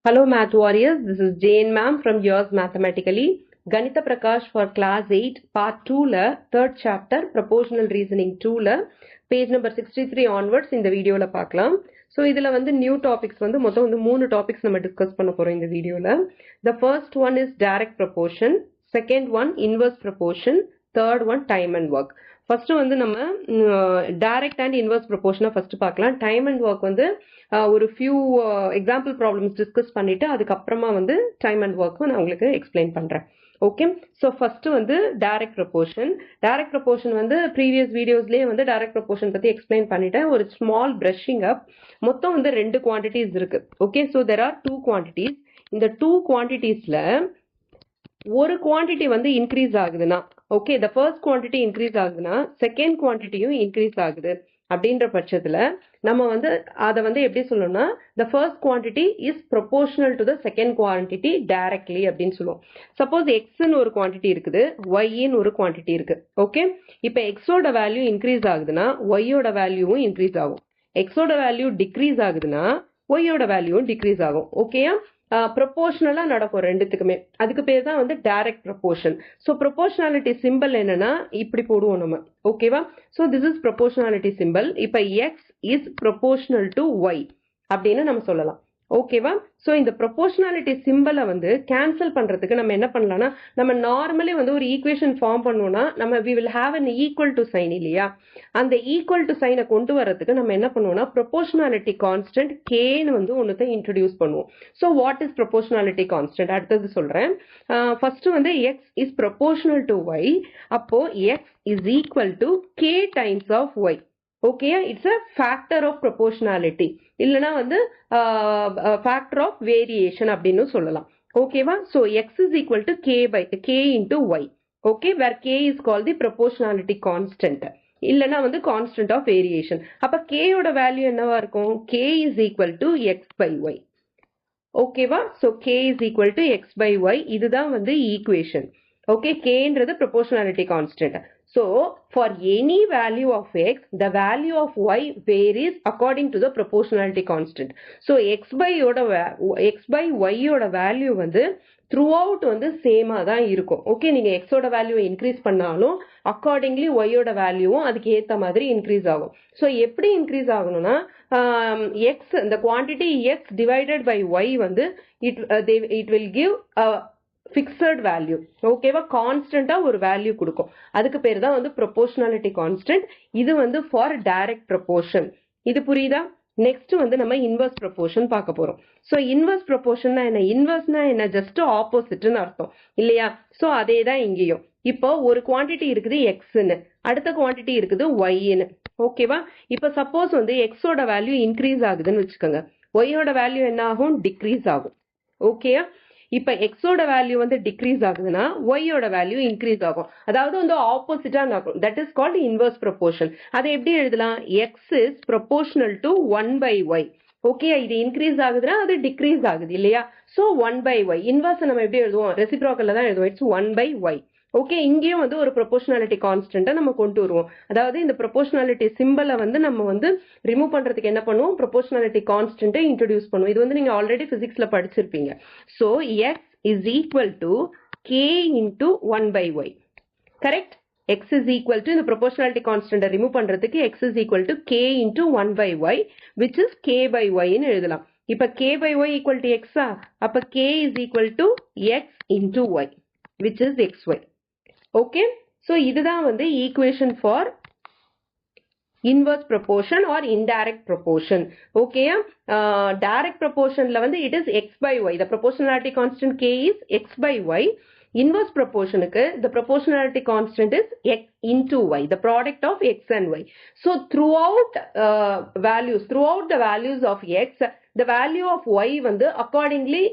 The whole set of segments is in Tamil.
Hello Math Warriors, this is Jane ma'am from Yours Mathematically. Ganitha Prakash for class 8 part 2ல third chapter proportional reasoning 2ல page number 63 onwards இந்த வீடியோல பார்க்கலாம். So இதுல வந்து new topics வந்து மொத்தம் வந்து 3 topics நம்ம டிஸ்கஸ் பண்ண போறோம் இந்த வீடியோல. The first one is direct proportion, second one inverse proportion, third one time and work. First வந்து நம்ம டைரக்ட் அண்ட் இன்வர்ஸ் ப்ரொபோர்ஷனை ஃபர்ஸ்ட் பார்க்கலாம். டைம் அண்ட் ஒர்க் வந்து ஒரு ஃபியூ எக்ஸாம்பிள் ப்ராப்ளம்ஸ் டிஸ்கஸ் பண்ணிட்டு அதுக்கப்புறமா வந்து டைம் அண்ட் ஒர்க்கும் நான் உங்களுக்கு எக்ஸ்பிளைன் பண்றேன். ஓகே, ஸோ ஃபர்ஸ்ட் வந்து டைரக்ட் ப்ரொபோர்ஷன். டைரக்ட் ப்ரொபோர்ஷன் வந்து ப்ரீவியஸ் வீடியோஸ்லேயே வந்து டைரக்ட் ப்ரொபோர்ஷன் பத்தி எக்ஸ்பிளைன் பண்ணிட்டேன். ஒரு ஸ்மால் பிரஷிங் அப். மொத்தம் வந்து 2 குவான்டிட்டிஸ் இருக்கு. Okay, so there are 2 quantities. இந்த 2 குவான்டிட்டிஸ்ல ஒரு குவான்டிட்டி வந்து இன்க்ரீஸ் ஆகுதுன்னா, okay, the first quantity increase ஆகுதுன்னா செகண்ட் குவான்டிட்டியும் இன்க்ரீஸ் ஆகுது அப்படின்ற பட்சத்துல நம்ம வந்து அதை வந்து எப்படி சொல்லணும்னா the first quantity is proportional to the second quantity directly அப்படின்னு சொல்லுவோம். சப்போஸ் எக்ஸ்ன்னு ஒரு குவான்டிட்டி இருக்குது, ஒய்ன்னு ஒரு குவான்டிட்டி இருக்கு. ஓகே, இப்போ எக்ஸோட வேல்யூ இன்க்ரீஸ் ஆகுதுன்னா ஒய்யோட வேல்யூவும் இன்க்ரீஸ் ஆகும். எக்ஸோட வேல்யூ டிக்ரீஸ் ஆகுதுன்னா ஒய்யோட வேல்யூவும் டிக்ரீஸ் ஆகும். ஓகேயா, ப்ரொபோர்ஷனலா நடக்கும் ரெண்டுத்துக்குமே. அதுக்கு பேர் தான் வந்து direct proportion. So proportionality simple என்னன்னா இப்படி போடுவோம் நம்ம. ஓகேவா, so this is proportionality simple. இப்போ x is proportional to y அப்படின்னு நம்ம சொல்லலாம். ஓகேவா, ஸோ இந்த ப்ரொபோர்ஷனாலிட்டி சிம்பிளை வந்து கேன்சல் பண்றதுக்கு நம்ம என்ன பண்ணலாம்னா, நம்ம நார்மலி வந்து ஒரு ஈக்குவேஷன் ஃபார்ம் பண்ணோம்னா நம்ம we will have an equal to sign இல்லையா? அந்த ஈக்குவல் டு சைனை கொண்டு வரதுக்கு நம்ம என்ன பண்ணுவோம்னா ப்ரொபோர்ஷனாலிட்டி கான்ஸ்டன்ட் கேன்னு வந்து ஒன்னுத்தை இன்ட்ரடியூஸ் பண்ணுவோம். So what is proportionality constant அடுத்தது சொல்றேன். ஃபர்ஸ்ட் வந்து x is proportional to y. அப்போ x is equal to k times of y. ஓகேயா, it's a factor of proportionality, இல்லைன்னா வந்து ஃபேக்டர் ஆஃப் வேரியேஷன் அப்படின்னு சொல்லலாம். ஓகேவா, so x is equal to k into y. Okay, where k is call the proportionality constant, இல்லைன்னா வந்து கான்ஸ்டன்ட் ஆஃப் வேரியேஷன். அப்ப கேயோட வேல்யூ என்னவா இருக்கும்? K is equal to x by y. ஓகேவா, so k is equal to x by y. இதுதான் வந்து ஈக்குவேஷன். ஓகே, கேன்றது proportionality constant. So, for any value of x, the value of y varies according to the proportionality constant. So, x by y ஓட வேல்யூ வந்து throughout வந்து சேமா தான் இருக்கும். ஓகே, நீங்க x ஓட வேல்யூ இன்க்ரீஸ் பண்ணாலும் அக்கார்டிங்லி y ஓட வேல்யூவும் அதுக்கு ஏத்த மாதிரி இன்க்ரீஸ் ஆகும். ஸோ எப்படி இன்க்ரீஸ் ஆகணும்னா x, இந்த quantity x divided by y வந்து it will give fixed value. ஓகேவா, கான்ஸ்டன்டா ஒரு வேல்யூ கொடுக்கும். அதுக்கு பேர் தான் வந்து ப்ரொபோர்ஷனாலிட்டி கான்ஸ்டன்ட். இது வந்து ஃபார் டைரக்ட் ப்ரொபோர்ஷன். இது புரியுதா? நெக்ஸ்ட் வந்து நம்ம இன்வர்ஸ் ப்ரொபோர்ஷன் பார்க்க போறோம். ஸோ இன்வர்ஸ் ப்ரொபோர்ஷன்னா என்ன? இன்வர்ஸ்னா என்ன? ஜஸ்ட் ஆப்போசிட்னு அர்த்தம் இல்லையா? ஸோ அதே தான் இங்கேயும். இப்போ ஒரு குவான்டிட்டி இருக்குது எக்ஸ்ன்னு, அடுத்த குவான்டிட்டி இருக்குது ஒய்ன்னு. ஓகேவா, இப்போ சப்போஸ் வந்து எக்ஸோட வேல்யூ இன்க்ரீஸ் ஆகுதுன்னு வச்சுக்கோங்க, ஒய்யோட வேல்யூ என்ன ஆகும்? டிக்ரீஸ் ஆகும். ஓகேயா, இப்ப எக்ஸோட வேல்யூ வந்து டிக்ரீஸ் ஆகுதுன்னா ஒய்யோட வேல்யூ இன்க்ரீஸ் ஆகும். அதாவது வந்து ஆப்போசிட்டா நடக்கும். That is called inverse proportion. அதை எப்படி எழுதலாம்? X is proportional to 1 by y. Okay, இது இன்க்ரீஸ் ஆகுதுன்னா அது டிக்ரீஸ் ஆகுது இல்லையா? So 1 by Y. இன்வர்ஸ் நம்ம எப்படி எழுதுவோம்? ரெசிப்ரோக்கல்ல தான் எழுதுவோம். It's 1 by y. ஓகே, இங்கேயும் வந்து ஒரு ப்ரொபோர்ஷனாலிட்டி கான்ஸ்டன்ட்டை நம்ம கொண்டு வருவோம். அதாவது இந்த ப்ரொபோர்ஷனாலிட்டி சிம்பிளை வந்து நம்ம வந்து ரிமூவ் பண்றதுக்கு என்ன பண்ணுவோம்? ப்ரொபோர்ஷனாலிட்டி கான்ஸ்டன்ட்டை இன்ட்ரடியூஸ் பண்ணுவோம். இது வந்து நீங்க ஆல்ரெடி பிசிக்ஸ்ல படிச்சிருப்பீங்க. So x is equal to k into 1 by y. Correct? X is equal to இந்த ப்ரொபோர்ஷனாலிட்டி கான்ஸ்டன்ட்டை ரிமூவ் பண்றதுக்கு x is equal to k into 1 by y, which is k by ஒய்ன்னு எழுதலாம். இப்ப k by y equal to எக்ஸா? அப்ப k is equal to x into y, which is x y. Okay, so இதுதான் வந்து equation for inverse proportion or indirect proportion. ஓகேயா, டைரக்ட் ப்ரொபோர்ஷன்ல வந்து it is x by y. The proportionality constant k is x by y. Inverse ப்ரொபோர்ஷனுக்கு the proportionality constant is x into y, the product of x and y. So throughout the values of x, the value of y வந்து accordingly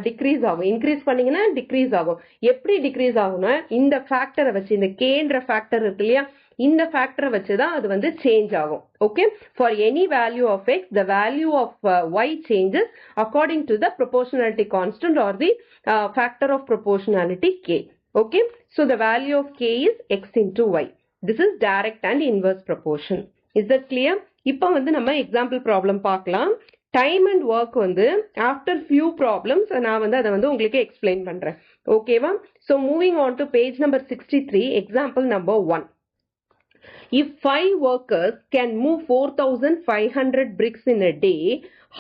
decrease ஆகும். இன்க்ரீஸ் பண்ணீங்கன்னா டிக்ரீஸ் ஆகும். எப்படி டிக்ரீஸ் ஆகும்னா இந்த ஃபேக்டரை வச்சு, இந்த கேன்ற ஃபேக்டர் இருக்கு இல்லையா, இந்த ஃபேக்டரை வச்சுதான் அது வந்து சேஞ்ச் ஆகும். Okay, for any value of x the value of y changes according to the proportionality constant or the factor of proportionality k. Okay, so the value of k is x into y. This is direct and inverse proportion. Is that clear? இப்போ வந்து நம்ம எக்ஸாம்பிள் ப்ராப்ளம் பார்க்கலாம். டைம் அண்ட் ஒர்க் வந்து ஆஃப்டர் ஃபியூ ப்ராப்ளம்ஸ் நான் வந்து அதை வந்து உங்களுக்கு எக்ஸ்பிளைன் பண்றேன். ஓகேவா? So moving on to page number 63, example number 1. If 5 workers can move 4,500 bricks in a day,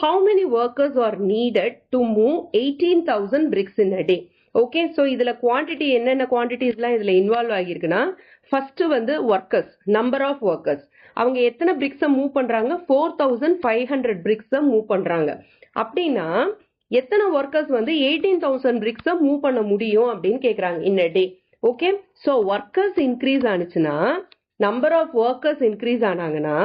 how many workers are needed to move 18,000 bricks in a day? Okay, so இதுல குவான்டிட்டி என்னென்ன குவான்டிட்டிஸ்லாம் இதுல இன்வால்வ் ஆகியிருக்குன்னா, ஃபர்ஸ்ட் வந்து ஒர்க்கர்ஸ், நம்பர் ஆஃப் ஒர்க்கர்ஸ். அவங்க எத்தனை பிரிக்ஸை மூவ் பண்றாங்க? 4,500 பிரிக்ஸை மூவ் பண்றாங்க. அப்படின்னா எத்தனை ஒர்க்கர்ஸ் வந்து 18,000 பிரிக்ஸை மூவ் பண்ண முடியும் அப்படின்னு கேட்கறாங்க in a day. Okay, so workers increase ஆனிச்சுன்னா, நம்பர் ஆஃப் ஒர்க்கர்ஸ் இன்க்ரீஸ் ஆனாங்கன்னா,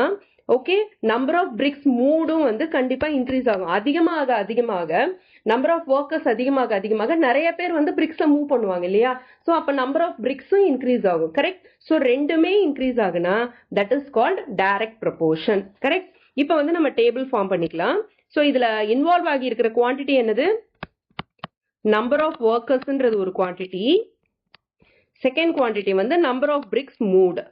ஓகே, நம்பர் ஆஃப் பிரிக்ஸ் மூடும் வந்து கண்டிப்பா இன்க்ரீஸ் ஆகும். அதிகமாக நம்பர் ஆஃப் ஒர்க்கர்ஸ் அதிகமாக நிறைய பேர் வந்து பிரிக்ஸை மூவ் பண்ணுவாங்க இல்லையா? ஸோ அப்ப நம்பர் ஆஃப் பிரிக்ஸும் இன்க்ரீஸ் ஆகும். கரெக்ட்? ஸோ ரெண்டுமே இன்க்ரீஸ் ஆகுனா that is called direct proportion. Correct? இப்போ வந்து நம்ம டேபிள் ஃபார்ம் பண்ணிக்கலாம். ஸோ இதுல இன்வால்வ் ஆகி இருக்கிற குவான்டிட்டி என்னது? நம்பர் ஆஃப் ஒர்க்கர்ஸ்ன்றது ஒரு குவான்டிட்டி. செகண்ட் குவான்டிட்டி வந்து number of bricks moved.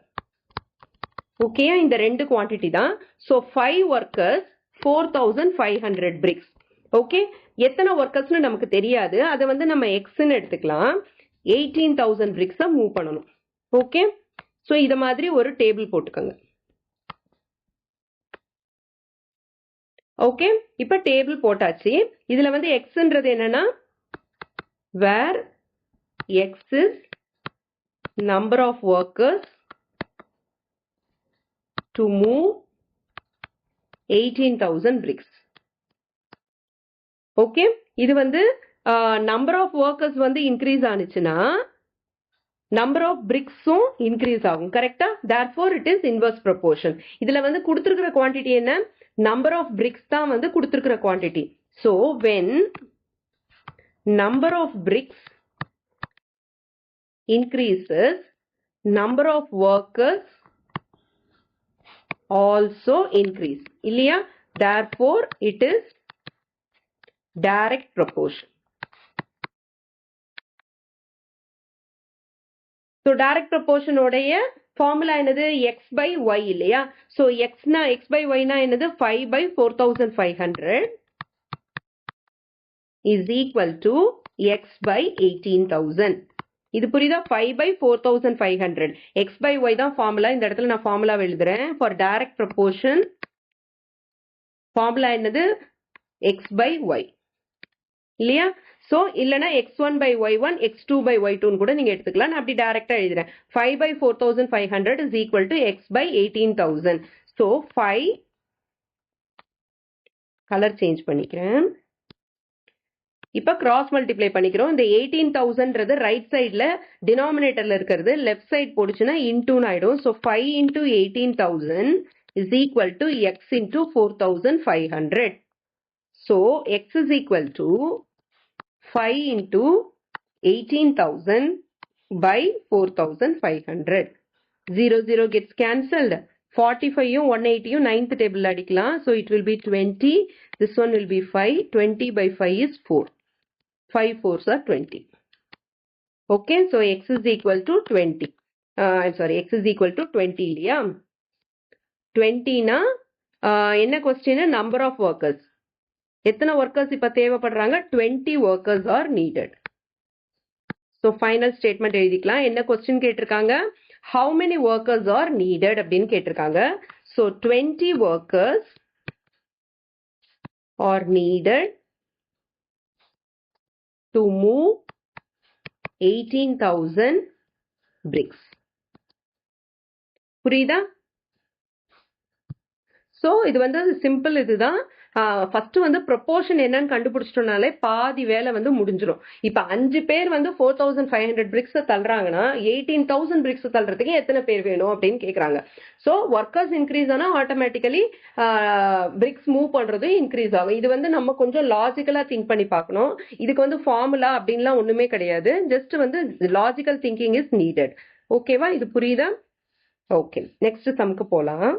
Okay, இந்த ரெண்டு குவான்டிட்டி தான். So 5 workers 4,500 BRICS. ஓகே, எத்தனை ஒர்க்கர்ஸ்னு நமக்கு தெரியாது, அதை வந்து நம்ம எக்ஸ்ன்னு எடுத்துக்கலாம். 18,000 பிரிக்ஸை மூவ் பண்ணணும். ஓகே, ஸோ இத மாதிரி ஒரு டேபிள் போட்டுக்கோங்க. ஓகே, இப்ப டேபிள் போட்டாச்சு. இதுல வந்து எக்ஸ்ன்றது என்னன்னா, where x is number of workers to move 18,000 bricks. Okay, இது வந்து நம்பர் ஆஃப் ஒர்க்கர்ஸ் வந்து இன்க்ரீஸ் ஆனிச்சுன்னா நம்பர் ஆஃப் பிரிக்ஸும் இன்க்ரீஸ் ஆகும். கரெக்டா? therefore it is inverse proportion. இதுல வந்து கொடுத்திருக்கிற குவான்டிட்டி என்ன? நம்பர் ஆஃப் பிரிக்ஸ் தான் வந்து கொடுத்திருக்கிற quantity. so when number of bricks increases, number of workers also increase. இல்லையா? therefore it is direct proportion. so direct proportion உடைய ஃபார்முலா என்னது? x by y இல்லையா? so x by y னா என்னது? 5 by 4,500 is equal to x by 18,000. இது புரியுதா? 5 by 4,500. x by y தான் ஃபார்முலா. இந்த இடத்துல நான் ஃபார்முலா எழுதுறேன். ஃபார் டைரக்ட் ப்ரொபோர்ஷன் ஃபார்முலா என்னது? x by y இல்லையா? சோ இல்லனா x1 by y1 x2 by y2 கூட நீங்க எடுத்துக்கலாம். நான் அப்படி டைரக்டா எழுதுறேன். 5 by 4,500 is equal to x by 18,000. so 5 colour change பண்ணிக்கிறேன். இப்ப கிராஸ் மல்டிப்ளை பண்ணிக்கிறோம். இந்த 18,000ன்றது ரைட் சைடுல டினாமினேட்டர்ல இருக்கிறது, லெஃப்ட் சைடு போடுச்சுன்னா இன்டூன்னு ஆயிடும். so 5 into 18,000 is equal to x into 4,500. so x is equal to 5 into 18,000 by 4,500. 0 gets cancelled. 45யும் 180யும் 9th table அடிக்கலாம். so it will be 20. this one will be 5. 20 by 5 is 4. 5 4s are 20. okay, so x is equal to 20. I'm sorry, x is equal to 20 இல்லையா? 20 னா என்ன கொஸ்டின்? Number of workers. எத்தனை ஒர்க்கர்ஸ் இப்ப தேவைப்படுறாங்க? 20 workers are needed. so final statement எழுதிக்கலாம். என்ன கொஸ்டின் கேட்டிருக்காங்க? how many workers are needed அப்படின்னு கேட்டிருக்காங்க. so 20 workers are needed to move 18,000 bricks. புரியுதா? சோ இது வந்து சிம்பிள். இதுதான் ஃபர்ஸ்ட் வந்து ப்ரொபோர்ஷன் என்னன்னு கண்டுபிடிச்சிட்டோம்னாலே பாதி வேலை வந்து முடிஞ்சிடும். இப்ப 5 பேர் வந்து 4,500 பிரிக்ஸ் தள்ளுறாங்கன்னா 18,000 பிரிக்ஸ் தள்ளுறதுக்கு எத்தனை பேர் வேணும் அப்படின்னு கேக்குறாங்க. சோ ஒர்க்கர்ஸ் இன்க்ரீஸ் ஆனா ஆட்டோமேட்டிக்கலி பிரிக்ஸ் மூவ் பண்றது இன்க்ரீஸ் ஆகும். இது வந்து நம்ம கொஞ்சம் லாஜிக்கலா திங்க் பண்ணி பார்க்கணும். இதுக்கு வந்து ஃபார்முலா அப்படின்லாம் ஒண்ணுமே கிடையாது. ஜஸ்ட் வந்து லாஜிக்கல் திங்கிங் இஸ் நீடட். ஓகேவா? இது புரியுதா? ஓகே, நெக்ஸ்ட் சம்க்கு போலாம்.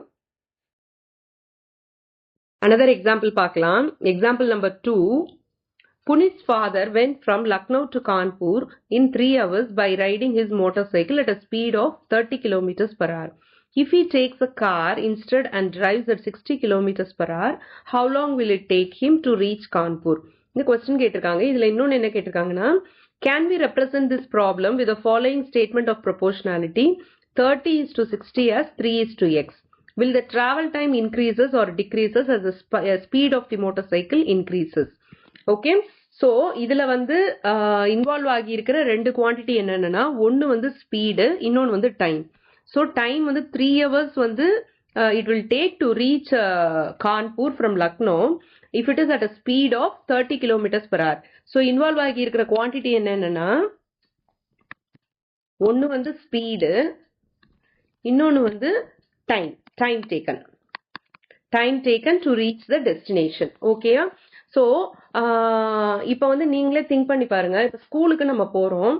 Another example பார்க்கலாம். Example number 2. Punit's father went from Lucknow to Kanpur in 3 hours by riding his motorcycle at a speed of 30 kilometers per hour. If he takes a car instead and drives at 60 kilometers per hour, how long will it take him to reach Kanpur? இந்த question கேட்டிருக்காங்க. இதுல இன்னொன்னு என்ன கேட்டிருக்காங்கன்னா, can we represent this problem with the following statement of proportionality? 30 is to 60 as 3 is to x. Will the travel time increases or decreases as the speed of the motorcycle increases? Okay. So இதுல வந்து இன்வால்வ் ஆகி இருக்கிற ரெண்டு குவான்டிட்டி என்னென்னா, ஒன்று வந்து ஸ்பீடு, இன்னொன்று வந்து டைம். ஸோ டைம் வந்து 3 hours வந்து it will take to reach Kanpur from Lucknow if it is at a speed of 30 kilometers per hour. So involve ஆகி இருக்கிற குவான்டிட்டி என்னென்னா, ஒன்று வந்து ஸ்பீடு, இன்னொன்று வந்து time taken to reach the destination. ஓகேயா? ஸோ இப்போ வந்து நீங்களே திங்க் பண்ணி பாருங்க. இப்போ ஸ்கூலுக்கு நம்ம போறோம்,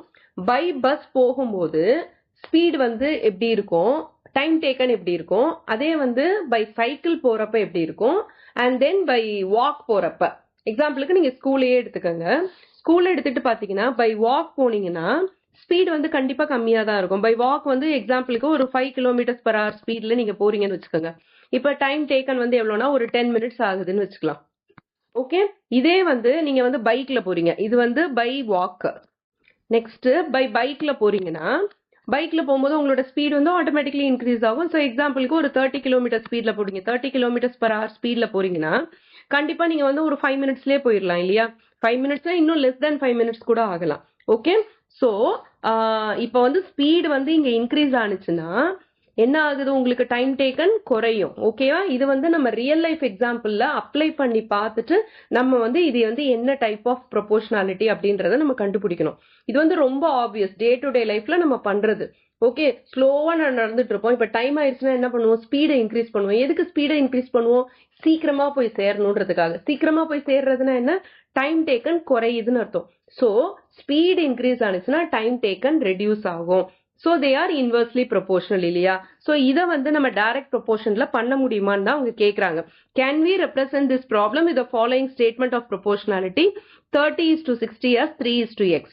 பை பஸ் போகும்போது ஸ்பீட் வந்து எப்படி இருக்கும், டைம் டேக்கன் எப்படி இருக்கும், அதே வந்து பை சைக்கிள் போறப்ப எப்படி இருக்கும், அண்ட் தென் பை வாக் போறப்ப. எக்ஸாம்பிளுக்கு நீங்க ஸ்கூலையே எடுத்துக்கோங்க. ஸ்கூல்ல எடுத்துட்டு பாத்தீங்கன்னா பை வாக் போனீங்கன்னா ஸ்பீட் வந்து கண்டிப்பா கம்மியா தான் இருக்கும். பை வாக் வந்து எக்ஸாம்பிளுக்கு ஒரு 5 kilometers per hour ஸ்பீட்ல நீங்க போறீங்கன்னு வச்சுக்கோங்க. இப்ப டைம் டேக்கன் வந்து எவ்வளோனா ஒரு 10 minutes ஆகுதுன்னு வச்சுக்கலாம். ஓகே, இதே வந்து நீங்க வந்து பைக்ல போறீங்க, இது வந்து பை வாக். நெக்ஸ்ட் பை பைக்ல போறீங்கன்னா, பைக்ல போகும்போது உங்களோட ஸ்பீட் வந்து ஆட்டோமேட்டிக்கலி இன்க்ரீஸ் ஆகும். ஸோ எக்ஸாம்பிளுக்கு ஒரு 30 kilometers ஸ்பீட்ல போறீங்க, 30 kilometers per hour ஸ்பீட்ல போறீங்கன்னா கண்டிப்பா நீங்க வந்து ஒரு 5 minutesலயே போயிடலாம் இல்லையா? 5 minutesல இன்னும் லெஸ் தேன் 5 minutes கூட ஆகலாம். ஓகே, ஸோ இப்போ வந்து ஸ்பீடு வந்து இங்க இன்க்ரீஸ் ஆனிச்சுன்னா என்ன ஆகுது, உங்களுக்கு டைம் டேக்கன் குறையும். ஓகேவா? இது வந்து நம்ம ரியல் லைஃப் எக்ஸாம்பிள்ல அப்ளை பண்ணி பார்த்துட்டு நம்ம வந்து இது வந்து என்ன டைப் ஆஃப் ப்ரொபோர்ஷனாலிட்டி அப்படின்றத நம்ம கண்டுபிடிக்கணும். இது வந்து ரொம்ப ஆப்வியஸ், டே டு டே லைஃப்ல நம்ம பண்றது. ஓகே, ஸ்லோவா நடந்துட்டு இருப்போம். இப்ப டைம் ஆயிடுச்சுன்னா என்ன பண்ணுவோம், ஸ்பீடை இன்க்ரீஸ் பண்ணுவோம். எதுக்கு ஸ்பீடை இன்க்ரீஸ் பண்ணுவோம்? சீக்கிரமா போய் சேரணுன்றதுக்காக. சீக்கிரமா போய் சேர்றதுன்னா என்ன, டைம் டேக்கன் குறையுதுன்னு அர்த்தம். ஸோ ஸ்பீட் இன்க்ரீஸ் ஆனிச்சுன்னா டைம் டேக்கன் ரெடியூஸ் ஆகும். So they are inversely proportional இல்லையா? ஸோ இதை வந்து நம்ம டைரக்ட் ப்ரொபோர்ஷன்ல பண்ண முடியுமான்னு தான் அவங்க கேட்கறாங்க. Can we represent this problem with the following statement of proportionality? 30 is to 60 as 3 is to x.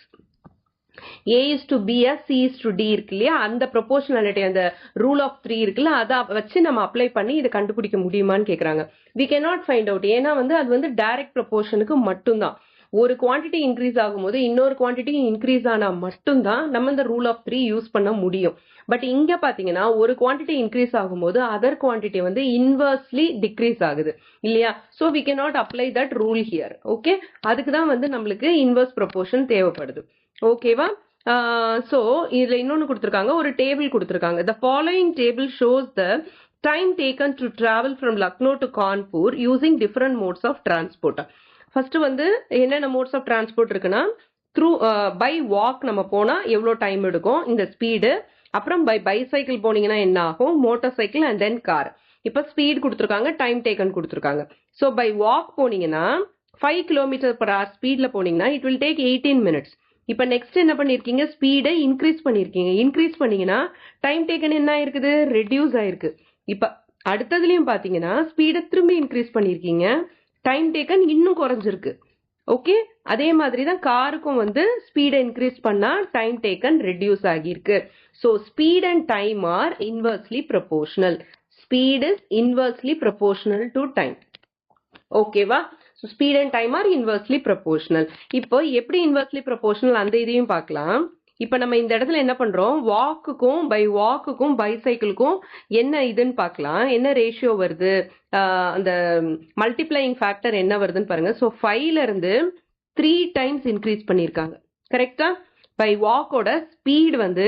A is to B as C is to D இருக்கு இல்லையா? அந்த ப்ரொபோர்ஷனாலிட்டி, அந்த ரூல் ஆஃப் 3 இருக்குல்ல, அதை வச்சு நம்ம அப்ளை பண்ணி இதை கண்டுபிடிக்க முடியுமான்னு கேட்கறாங்க. We cannot find out. ஏன்னா வந்து அது வந்து டைரக்ட் ப்ரொபோர்ஷனுக்கு மட்டும்தான். ஒரு குவான்டிட்டி இன்க்ரீஸ் ஆகும்போது இன்னொரு குவான்டிட்டி இன்க்ரீஸ் ஆனா மட்டும்தான் நம்ம இந்த ரூல் ஆஃப் 3 யூஸ் பண்ண முடியும். பட் இங்க பாத்தீங்கன்னா ஒரு குவான்டிட்டி இன்க்ரீஸ் ஆகும்போது அதர் குவான்டிட்டி வந்து இன்வெர்ஸ்லி டிக்ரீஸ் ஆகுது இல்லையா? So we cannot apply that rule here. Okay, அதுக்கு தான் வந்து நம்மளுக்கு இன்வெர்ஸ் ப்ரொபோர்ஷன் தேவைப்படுது. ஓகேவா? ஸோ இதுல இன்னொன்னு கொடுத்துருக்காங்க, ஒரு டேபிள் கொடுத்துருக்காங்க. The following table shows the time taken to travel from Lucknow to Kanpur using different modes of transport. First வந்து என்னென்ன மோட்ஸ் ஆஃப் டிரான்ஸ்போர்ட் இருக்குன்னா, த்ரூ பை வாக் நம்ம போனா எவ்வளோ டைம் எடுக்கும், இந்த ஸ்பீடு. அப்புறம் பை பைசைக்கிள் போனீங்கன்னா என்ன ஆகும், motor cycle and then car. இப்போ ஸ்பீட் கொடுத்துருக்காங்க, டைம் டேக்கன் கொடுத்துருக்காங்க. ஸோ பை வாக் போனீங்கன்னா 5 kilometers per hour ஸ்பீட்ல போனீங்கன்னா இட் வில் டேக் 18 minutes. இப்போ நெக்ஸ்ட் என்ன பண்ணிருக்கீங்க, ஸ்பீடை இன்க்ரீஸ் பண்ணிருக்கீங்க. இன்க்ரீஸ் பண்ணீங்கன்னா டைம் டேக்கன் என்ன ஆயிருக்குது, ரெடியூஸ் ஆயிருக்கு. இப்போ அடுத்ததுலயும் பாத்தீங்கன்னா ஸ்பீடை திரும்பி இன்க்ரீஸ் பண்ணிருக்கீங்க, டைம் டேக்கன் இன்னும் குறைஞ்சிருக்கு. ஓகே, அதே மாதிரி தான் காருக்கும் வந்து ஸ்பீடை இன்க்ரீஸ் பண்ணா டைம் டேக்கன் ரெடியூஸ் ஆகியிருக்கு. So speed and time are inversely proportional. Speed is inversely proportional to time. ஓகேவா? So speed and time are inversely proportional. இப்போ எப்படி இன்வெர்ஸ்லி ப்ரொபோர்ஷனல் அந்த இதையும் பார்க்கலாம். இப்ப நம்ம இந்த இடத்துல என்ன பண்றோம், வாக்குக்கும் பைசைக்கிளுக்கும் என்ன இதுன்னு பார்க்கலாம், என்ன ரேஷியோ வருது, அந்த மல்டிப்ளையிங் ஃபேக்டர் என்ன வருதுன்னு பாருங்க. ஸோ 5ல இருந்து 3 times இன்க்ரீஸ் பண்ணிருக்காங்க. கரெக்டா? பை வாக்கோட ஸ்பீட் வந்து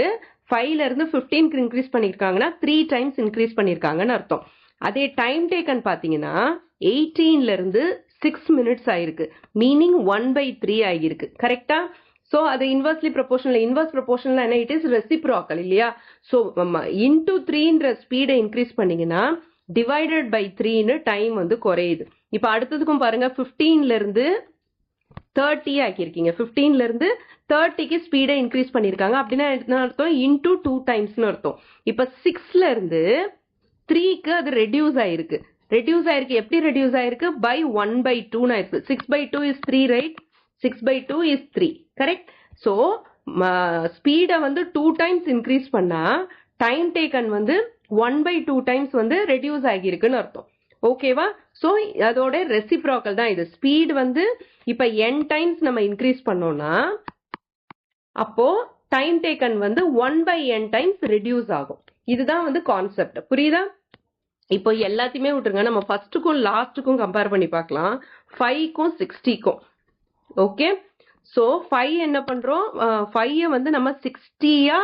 5ல இருந்து 15க்கு இன்க்ரீஸ் பண்ணிருக்காங்கன்னா 3 times இன்க்ரீஸ் பண்ணிருக்காங்கன்னு அர்த்தம். அதே டைம் டேக்கன் பாத்தீங்கன்னா 18ல இருந்து 6 minutes ஆயிருக்கு, மீனிங் 1/3 ஆகியிருக்கு. கரெக்டா? ஸோ அது இன்வெர்ஸ்லி ப்ரொபோர்ஷனல். இன்வெர்ஸ் ப்ரொபோர்ஷனல் என்ன, இட் இஸ் ரெசிப்ரோக்கல் இல்லையா? ஸோ இன்டூ 3ன்ற ஸ்பீடை இன்க்ரீஸ் பண்ணீங்கன்னா டிவைடட் பை 3ன்னு டைம் வந்து குறையுது. இப்போ அடுத்ததுக்கும் பாருங்க, 15ல இருந்து 30 ஆக்கியிருக்கீங்க. 15ல இருந்து 30க்கு ஸ்பீடை இன்க்ரீஸ் பண்ணிருக்காங்க. அப்படின்னா என்ன அர்த்தம், இன்டூ 2 timesன்னு அர்த்தம். இப்போ 6ல இருந்து 3க்கு அது ரெடியூஸ் ஆயிருக்கு. எப்படி ரெடியூஸ் ஆயிருக்கு, பை 1/2 ஆயிருக்கு. 6/2 is 3, right? 6/2 is 3, correct? So ஸ்பீடை வந்து 2 times இன்க்ரீஸ் பண்ணா டைம் டேக்கன் வந்து 1/2 டைம்ஸ் வந்து ரெடியூஸ் ஆகியிருக்குன்னு அர்த்தம். ஓகேவா? ஸோ அதோட ரெசிப்ராக்கல் தான் இது. ஸ்பீட் வந்து இப்ப n டைம்ஸ் நம்ம இன்க்ரீஸ் பண்ணோம்னா அப்போ டைம் டேக்கன் வந்து 1/n டைம்ஸ் ரெடியூஸ் ஆகும். இதுதான் வந்து கான்செப்ட். புரியுதா? இப்போ எல்லாத்தையுமே விட்டுருங்க, நம்ம ஃபர்ஸ்ட்டுக்கும் லாஸ்ட்டுக்கும் கம்பேர் பண்ணி பார்க்கலாம். 5க்கும் 60க்கும். ஓகே, ஸோ 5 என்ன பண்றோம், 5 வந்து நம்ம 60யா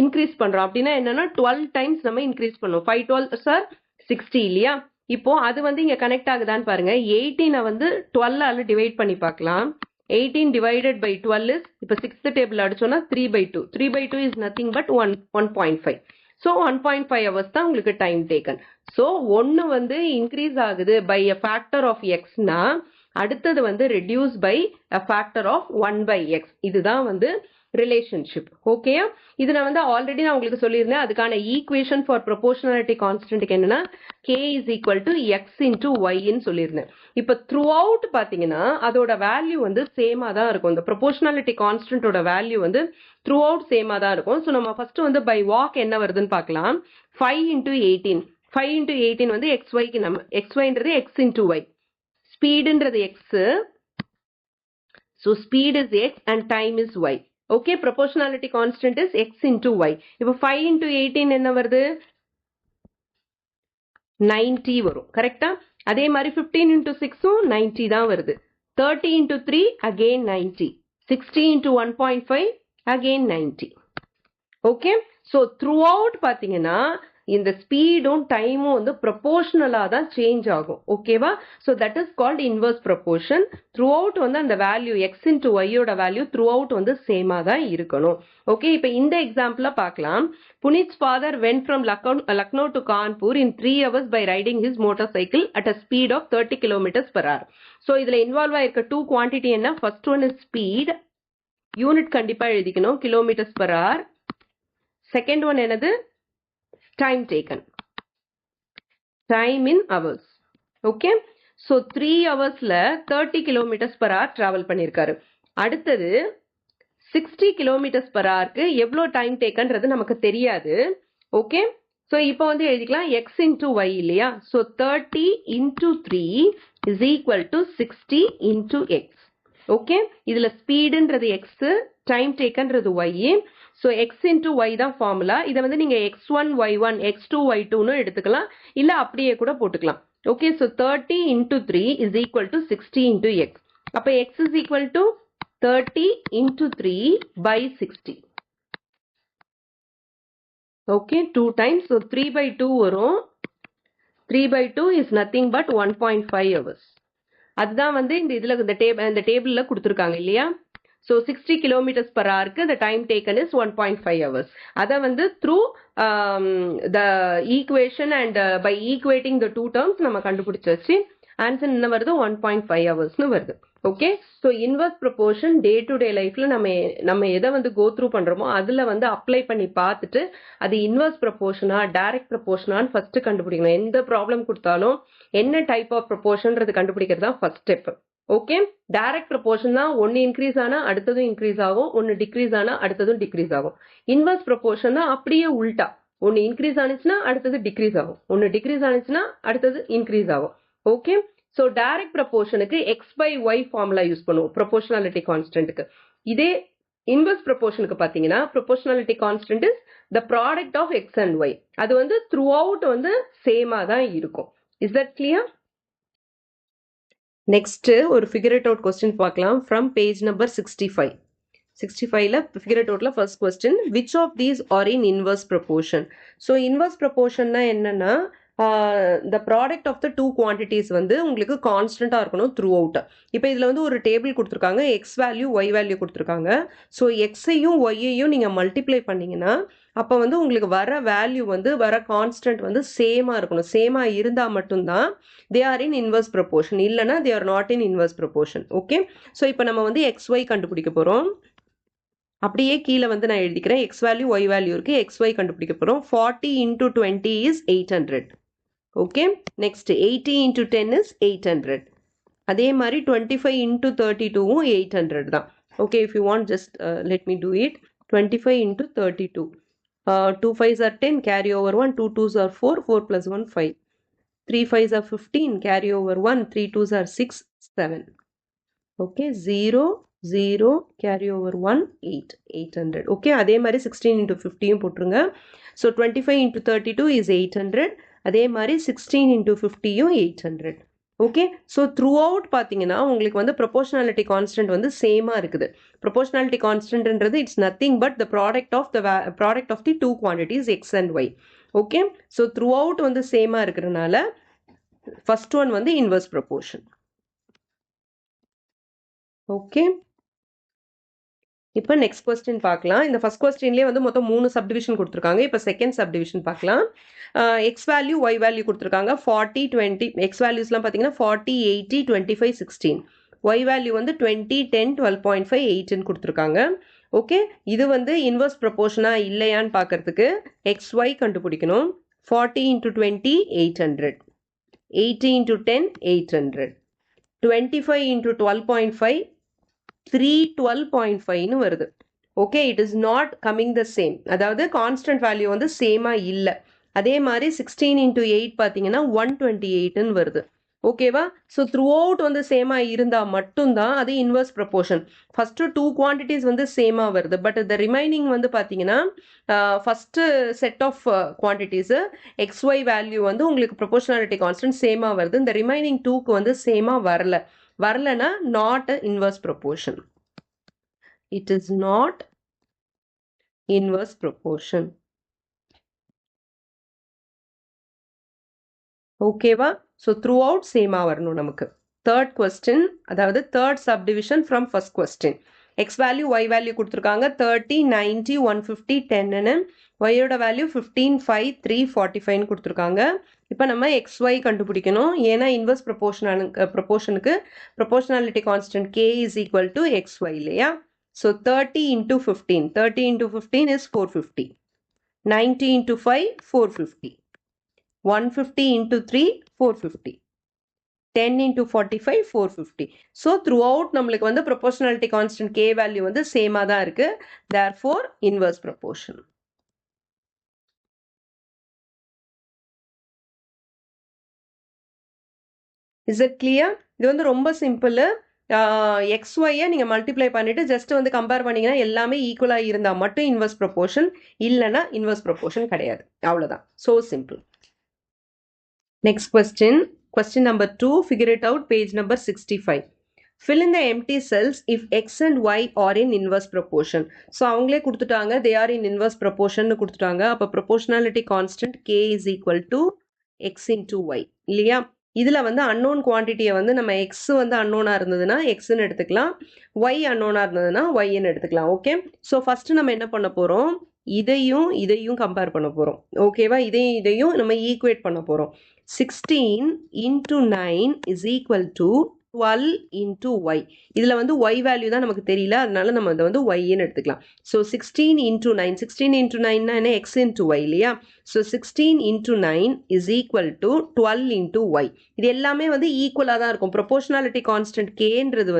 இன்க்ரீஸ் பண்றோம். அப்படின்னா என்னன்னா 12 டைம்ஸ் நம்ம இன்க்ரீஸ் பண்ணுவோம். 5 12 சார் 60 இல்லையா? இப்போ அது வந்து இங்க கனெக்ட் ஆகுதான்னு பாருங்க. 18 வந்து 12ஆல டிவைட் பண்ணி பார்க்கலாம். 18 divided by 12 is, இப்போ 6th டேபிள் அடிச்சோம்னா 3/2. 3/2 is nothing but 1.5. So 1.5 hours தான் உங்களுக்கு டைம் டேக்கன். ஸோ ஒன்று வந்து இன்க்ரீஸ் ஆகுது பை a factor of xனா அடுத்தது வந்து reduce by a factor of 1/x. இதுதான் வந்து ரிலேஷன்ஷிப். ஓகே, இது நான் வந்து ஆல்ரெடி நான் உங்களுக்கு சொல்லியிருந்தேன். அதுக்கான ஈக்குவேஷன் ஃபார் ப்ரொபோர்ஷனாலிட்டி கான்ஸ்டன்ட்க்கு என்னன்னா k is equal to x into y ன்னு சொல்லியிருந்தேன். இப்போ த்ரூ அவுட் பார்த்தீங்கன்னா அதோட வேல்யூ வந்து சேமா தான் இருக்கும். இந்த ப்ரொபோர்ஷனாலிட்டி கான்ஸ்டன்டோட வேல்யூ வந்து த்ரூ அவுட் சேமா தான் இருக்கும். ஸோ நம்ம ஃபர்ஸ்ட் வந்து பை வாக் என்ன வருதுன்னு பார்க்கலாம். 5 into 18. 5 into 18 வந்து xyக்கு நம்ம xyன்றது x into y. ஸ்பீடுன்றது x. So speed is x and time is y. Okay, proportionality constant is x into y. இப்போ 5 into 18 என்ன வருது? 90 வரும். கரெக்டா? அதே மாதிரி 15 into 6ம் 90 தான் வருது. 30 into 3 again 90. 60 into 1.5 again 90. Okay, so throughout பார்த்தீங்கன்னா இந்த ஸ்பீடும் டைமும் வந்து ப்ரொபோர்ஷனலா தான் சேஞ்ச் ஆகும். ஓகேவா? So that is called inverse proportion. Through out வந்து அந்த வேல்யூ எக்ஸ் இன்டு ஒய்யோட வேல்யூ த்ரூ அவுட் வந்து சேமா தான் இருக்கணும். ஓகே, இப்போ இந்த எக்ஸாம்பிள பார்க்கலாம். Punit's father went from Lucknow to Kanpur in 3 hours by riding his motorcycle at a speed of 30 kilometers per hour. So இதுல இன்வால்வ் ஆயிருக்க டூ குவான்டிட்டி என்ன? First one is speed, unit கண்டிப்பா எழுதிக்கணும், kilometres per hour. Second one என்னது? time taken, time in hours. Okay, so 3 ஹவர்ஸ்ல 30 kilometres per hour travel பண்ணியிருக்காரு. அடுத்தது 60 கிலோமீட்டர்ஸ் பர் ஹவருக்கு எவ்வளோ டைம் டேக்கன்றது நமக்கு தெரியாது. ஓகே, ஸோ இப்போ வந்து எழுதிக்கலாம் எக்ஸ் இன்டூ ஒய் இல்லையா? So 30 into 3 is equal to 60 into x. Okay, இதுல ஸ்பீடுன்றது எக்ஸ், டைம் டேக்கன்றது y. So x into y தான் ஃபார்முலா. இதை வந்து நீங்க x1 y1 x2 y2ன்னு எடுத்துக்கலாம், இல்ல அப்படியே கூட போட்டுக்கலாம். Okay, so 30 into 3 is equal to 60 into x. அப்ப x is equal to 30 into 3 by 60. Okay, 2 times. So 3/2 வரும். 3/2 is nothing but 1.5 hours. அதுதான் வந்து இந்த இதுல இந்த டேபிள்ல கொடுத்துருக்காங்க இல்லையா? ஸோ 60 கிலோமீட்டர்ஸ் பர் ஹவருக்கு the time taken is 1.5 hours. அதை வந்து through the equation and by equating the two terms நம்ம கண்டுபிடிச்சாச்சு. ஆன்சர் என்ன வருது? 1.5 ஹவர்ஸ்னு வருது. Okay, so inverse proportion day to day லைஃப்ல நம்ம எதை வந்து கோ த்ரூ பண்றோமோ அதுல வந்து அப்ளை பண்ணி பார்த்துட்டு அது இன்வர்ஸ் ப்ரொபோர்ஷனா டைரக்ட் ப்ரொபோர்ஷனான்னு ஃபர்ஸ்ட் கண்டுபிடிக்கணும். எந்த ப்ராப்ளம் கொடுத்தாலும் என்ன டைப் ஆஃப் ப்ரொபோர்ஷன்றது கண்டுபிடிக்கிறது தான் first step. Okay, direct proportion தான் ஒன்னு இன்க்ரீஸ் ஆனா அடுத்ததும் இன்க்ரீஸ் ஆகும், ஒன்னு டிக்ரீஸ் ஆனா அடுத்ததும் டிக்ரீஸ் ஆகும். இன்வர்ஸ் ப்ரொபோர்ஷன் தான் அப்படியே உல்டா, ஒன்னு இன்க்ரீஸ் ஆனிச்சுன்னா அடுத்தது டிக்ரீஸ் ஆகும், ஒன்னு டிக்ரீஸ் ஆனிச்சுன்னா அடுத்தது இன்க்ரீஸ் ஆகும். ஓகே, ஸோ டைரக்ட் ப்ரொபோர்ஷனுக்கு x by y formula use பண்ணுவோம் ப்ரொபோர்ஷனாலிட்டி கான்ஸ்டன்ட்டுக்கு. இதே இன்வர்ஸ் ப்ரொபோர்ஷனுக்கு பாத்தீங்கன்னா proportionality constant is the product of x and y. அது வந்து த்ரூ அவுட் வந்து சேமா தான் இருக்கும். Is that clear? நெக்ஸ்ட் ஒரு ஃபிகர் இட் அவுட் கொஸ்டின் பார்க்கலாம் ஃப்ரம் பேஜ் நம்பர் 65. 65ல ஃபிகர் இட் அவுட்ல first question, which of these are in inverse proportion? So inverse ப்ரொபோர்ஷன்னா என்னன்னா the product of the two quantities வந்து உங்களுக்கு கான்ஸ்டன்டா இருக்கணும் த்ரூ அவுட். இப்போ இதுல வந்து ஒரு டேபிள் கொடுத்துருக்காங்க, எக்ஸ் வேல்யூ ஒய் வேல்யூ கொடுத்துருக்காங்க. ஸோ எக்ஸையும் ஒய்யையும் நீங்க மல்டிப்ளை பண்ணீங்கன்னா அப்போ வந்து உங்களுக்கு வர வேல்யூ வந்து வர கான்ஸ்டன்ட் வந்து சேமா இருக்கணும். சேமா இருந்தா மட்டும்தான் they are in inverse proportion, இல்லைன்னா they are not in inverse proportion. Okay, so இப்போ நம்ம வந்து எக்ஸ் ஒய் கண்டுபிடிக்க போறோம். அப்படியே கீழே வந்து நான் எழுதிக்கிறேன், எக்ஸ் வேல்யூ ஒய் வேல்யூ இருக்கு, எக்ஸ் ஒய் கண்டுபிடிக்க போறோம். 40 into 20 is 800. Okay, next 80 into 10 is 800. அதே மாதிரி 25 into 32வும் 800 தான். Okay, if you want just let me do it. 25 into 32. 2 5s are 10, carry over 1, 2 2s are 4, 4 plus 1 5. 3 5s are 15, carry over 1, 3 2s are 6, 7. Okay, 0, 0, carry over 1, 8, 800. Okay, அதே மாதிரி 16 into 50 போட்டுருங்க. So 25 into 32 is 800. அதே மாதிரி 16 into 50 800. Okay, so throughout பார்த்தீங்கன்னா உங்களுக்கு வந்து ப்ரொபோர்ஷனாலிட்டி கான்ஸ்டன்ட் வந்து சேமாக இருக்குது. ப்ரொபோர்ஷனாலிட்டி கான்ஸ்டன்ட்ன்றது it's nothing but the product of the two quantities x and y. Okay, so throughout வந்து சேமாக இருக்கிறனால ஃபர்ஸ்ட் ஒன் வந்து இன்வர்ஸ் ப்ரொபோர்ஷன். ஓகே, இப்போ நெக்ஸ்ட் கொஸ்டின் பார்க்கலாம். இந்த ஃபர்ஸ்ட் கொஸ்டின்லேயே வந்து மொத்தம் 3 சப்டிவிஷன் கொடுத்துருக்காங்க. இப்போ செகண்ட் சப்டிவிஷன் பார்க்கலாம். எக்ஸ் வேல்யூ ஒய் வேல்யூ கொடுத்துருக்காங்க. 40 20 எக்ஸ் வேல்யூஸ்லாம் பார்த்தீங்கன்னா 40 80 25 16. ஒய் வேல்யூ வந்து 20 10 12.5 8ன்னு கொடுத்துருக்காங்க. ஓகே, இது வந்து இன்வர்ஸ் ப்ரொபோர்ஷனா இல்லையான்னு பார்க்கறதுக்கு எக்ஸ் ஒய் கண்டுபிடிக்கணும். 40 into 20 800, 80 into 10 800, 25 into 12.5 312.5ன்னு வருது. Okay, it is not coming the same, அதாவது கான்ஸ்டன்ட் வேல்யூ வந்து சேமா இல்லை. அதே மாதிரி 16 into 8 பார்த்தீங்கன்னா 128ன்னு வருது. ஓகேவா, ஸோ த்ரூ அவுட் வந்து சேமா இருந்தால் மட்டும்தான் அது inverse proportion. First two quantities வந்து சேமா வருது, பட் த ரிமைனிங் வந்து பார்த்தீங்கன்னா first set of quantities x y value வந்து உங்களுக்கு ப்ரொபோர்ஷனாலிட்டி கான்ஸ்டன்ட் சேமா வருது. இந்த ரிமைனிங் டூக்கு வந்து சேமா வரலனா not a inverse proportion. It is not inverse proportion. ஓகேவா, ஸோ த்ரூ அவுட் சேமா வரணும் நமக்கு. தேர்ட் கொஸ்டின், அதாவது third subdivision from first question. X value y value கொடுத்துருக்காங்க. 30 90 150 10ன்னு. ஒய்யோட வேல்யூ 15 5 3 45ன்னு கொடுத்துருக்காங்க. இப்போ நம்ம எக்ஸ் ஒய் கண்டுபிடிக்கணும். ஏன்னா இன்வர்ஸ் ப்ரொபோர்ஷனுக்கு proportionality constant k is equal to x y இல்லையா. So 30 into 15, 30 into 15 is 450, 90 into 5 450, 150 into 3 450, 10 into 45 450. So through out நம்மளுக்கு வந்து ப்ரொபோர்ஷனாலிட்டி கான்ஸ்டன்ட் கே வேல்யூ வந்து சேமாக தான் இருக்கு. Therefore inverse proportion. Is it clear? இது வந்து ரொம்ப சிம்பிள். எக்ஸ் ஒய்யை நீங்கள் மல்டிப்ளை பண்ணிட்டு ஜஸ்ட் வந்து கம்பேர் பண்ணிங்கன்னா எல்லாமே ஈக்குவலாக இருந்தால் மட்டும் இன்வர்ஸ் ப்ரொபோர்ஷன், இல்லைன்னா இன்வர்ஸ் ப்ரொபோர்ஷன் கிடையாது. அவ்வளோதான், so simple. Next question, question number 2, figure it out, page number 65. Fill in the empty cells if x and y are in inverse proportion. So அவங்களே கொடுத்துட்டாங்க, they are in inverse proportion கொடுத்துட்டாங்க. அப்போ proportionality constant k is equal to x into y இல்லையா. இதில் வந்து unknown குவான்டிட்டியை வந்து நம்ம எக்ஸ் வந்து அன்னோனாக இருந்ததுன்னா எக்ஸ்ன்னு எடுத்துக்கலாம், ஒய் அன்னோனாக இருந்ததுன்னா ஒய்ன்னு எடுத்துக்கலாம். ஓகே, ஸோ ஃபஸ்ட்டு நம்ம என்ன பண்ண போகிறோம், இதையும் கம்பேர் பண்ண போகிறோம். ஓகேவா, இதையும் நம்ம ஈக்குவேட் பண்ண போகிறோம். 16 into 9 is equal to 12 into y. இதில் வந்து y வேல்யூ தான் நமக்கு தெரியல, அதனால நம்ம அதை வந்து yன்னு எடுத்துக்கலாம். ஸோ 16 into 9, 16 into 9 என்ன x into y இல்லையா. So 16 into 9 is equal to 12 into y. இது எல்லாமே வந்து ஈக்குவலாக தான் இருக்கும். ப்ரொபோர்ஷனாலிட்டி கான்ஸ்டன்ட் கேன்றது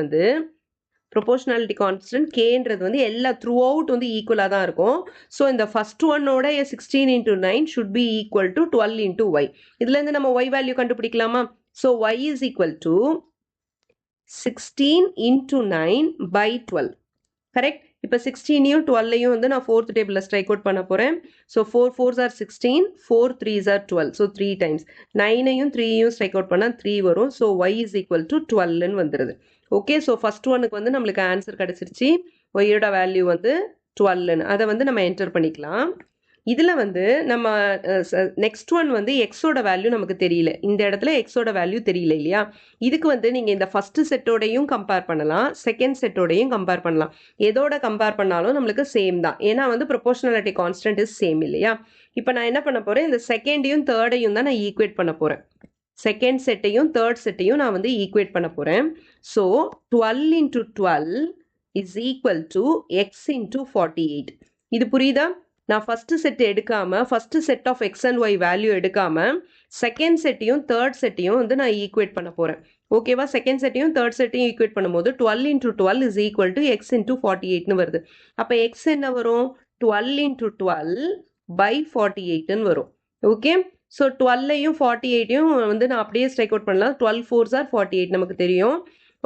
வந்து எல்லா த்ரூ அவுட் வந்து ஈக்குவலாக தான் இருக்கும். ஸோ இந்த ஃபர்ஸ்ட் ஒன்னோட 16 into 9 should be equal to 12 into y. இதுலேருந்து நம்ம y வேல்யூ கண்டுபிடிக்கலாமா. So y is equal to 16 into 9 by 12. Correct. இப்போ 16யும் 12யும் வந்து நான் ஃபோர்த் டேபிளில் ஸ்ட்ரைக் அவுட் பண்ண போகிறேன். So 4 4s are 16, 4 3s are 12. So 3 times 9ஐயும் 3யும் ஸ்ட்ரைக் அவுட் பண்ணால் 3 வரும். So y is equal to 12ன்னு வந்துடுது. ஓகே, ஸோ ஃபர்ஸ்ட் ஒனுக்கு வந்து நம்மளுக்கு ஆன்சர் கிடச்சிருச்சு. ஒய்யோட வேல்யூ வந்து 12ன்னு, அதை வந்து நம்ம என்டர் பண்ணிக்கலாம். இதில் வந்து நம்ம நெக்ஸ்ட் ஒன் வந்து எக்ஸோட வேல்யூ நமக்கு தெரியல, இந்த இடத்துல எக்ஸோட வேல்யூ தெரியல இல்லையா. இதுக்கு வந்து நீங்கள் இந்த ஃபர்ஸ்ட் செட்டோடையும் கம்பேர் பண்ணலாம், செகண்ட் செட்டோடையும் கம்பேர் பண்ணலாம். எதோட கம்பேர் பண்ணாலும் நம்மளுக்கு சேம் தான், ஏன்னா வந்து ப்ரொபோர்ஷனாலிட்டி கான்ஸ்டன்ட் இஸ் சேம் இல்லையா. இப்போ நான் என்ன பண்ண போகிறேன், இந்த செகண்டையும் தேர்டையும் தான் நான் ஈக்குவேட் பண்ண போகிறேன். செகண்ட் செட்டையும் தேர்ட் செட்டையும் நான் வந்து ஈக்குவேட் பண்ண போகிறேன். So 12 into 12 is equal to x into 48. இது புரியுதா? நான் ஃபஸ்ட்டு செட் எடுக்காமல், first set of x and y value எடுக்காமல் செகண்ட் செட்டையும் தேர்ட் செட்டையும் வந்து நான் ஈக்குவேட் பண்ண போகிறேன். ஓகேவா, செகண்ட் செட்டையும் தேர்ட் செட்டையும் ஈக்குவேட் பண்ணும்போது 12 into 12 is equal to x into 48ன்னு வருது. அப்போ எக்ஸ் என்ன வரும், 12 into 12 by 48 வரும். ஓகே, ஸோ 12ஐயும் 48ஐயும் வந்து நான் அப்படியே ஸ்ட்ரைக் அவுட் பண்ணலாம். 12 4s are 48 நமக்கு தெரியும்.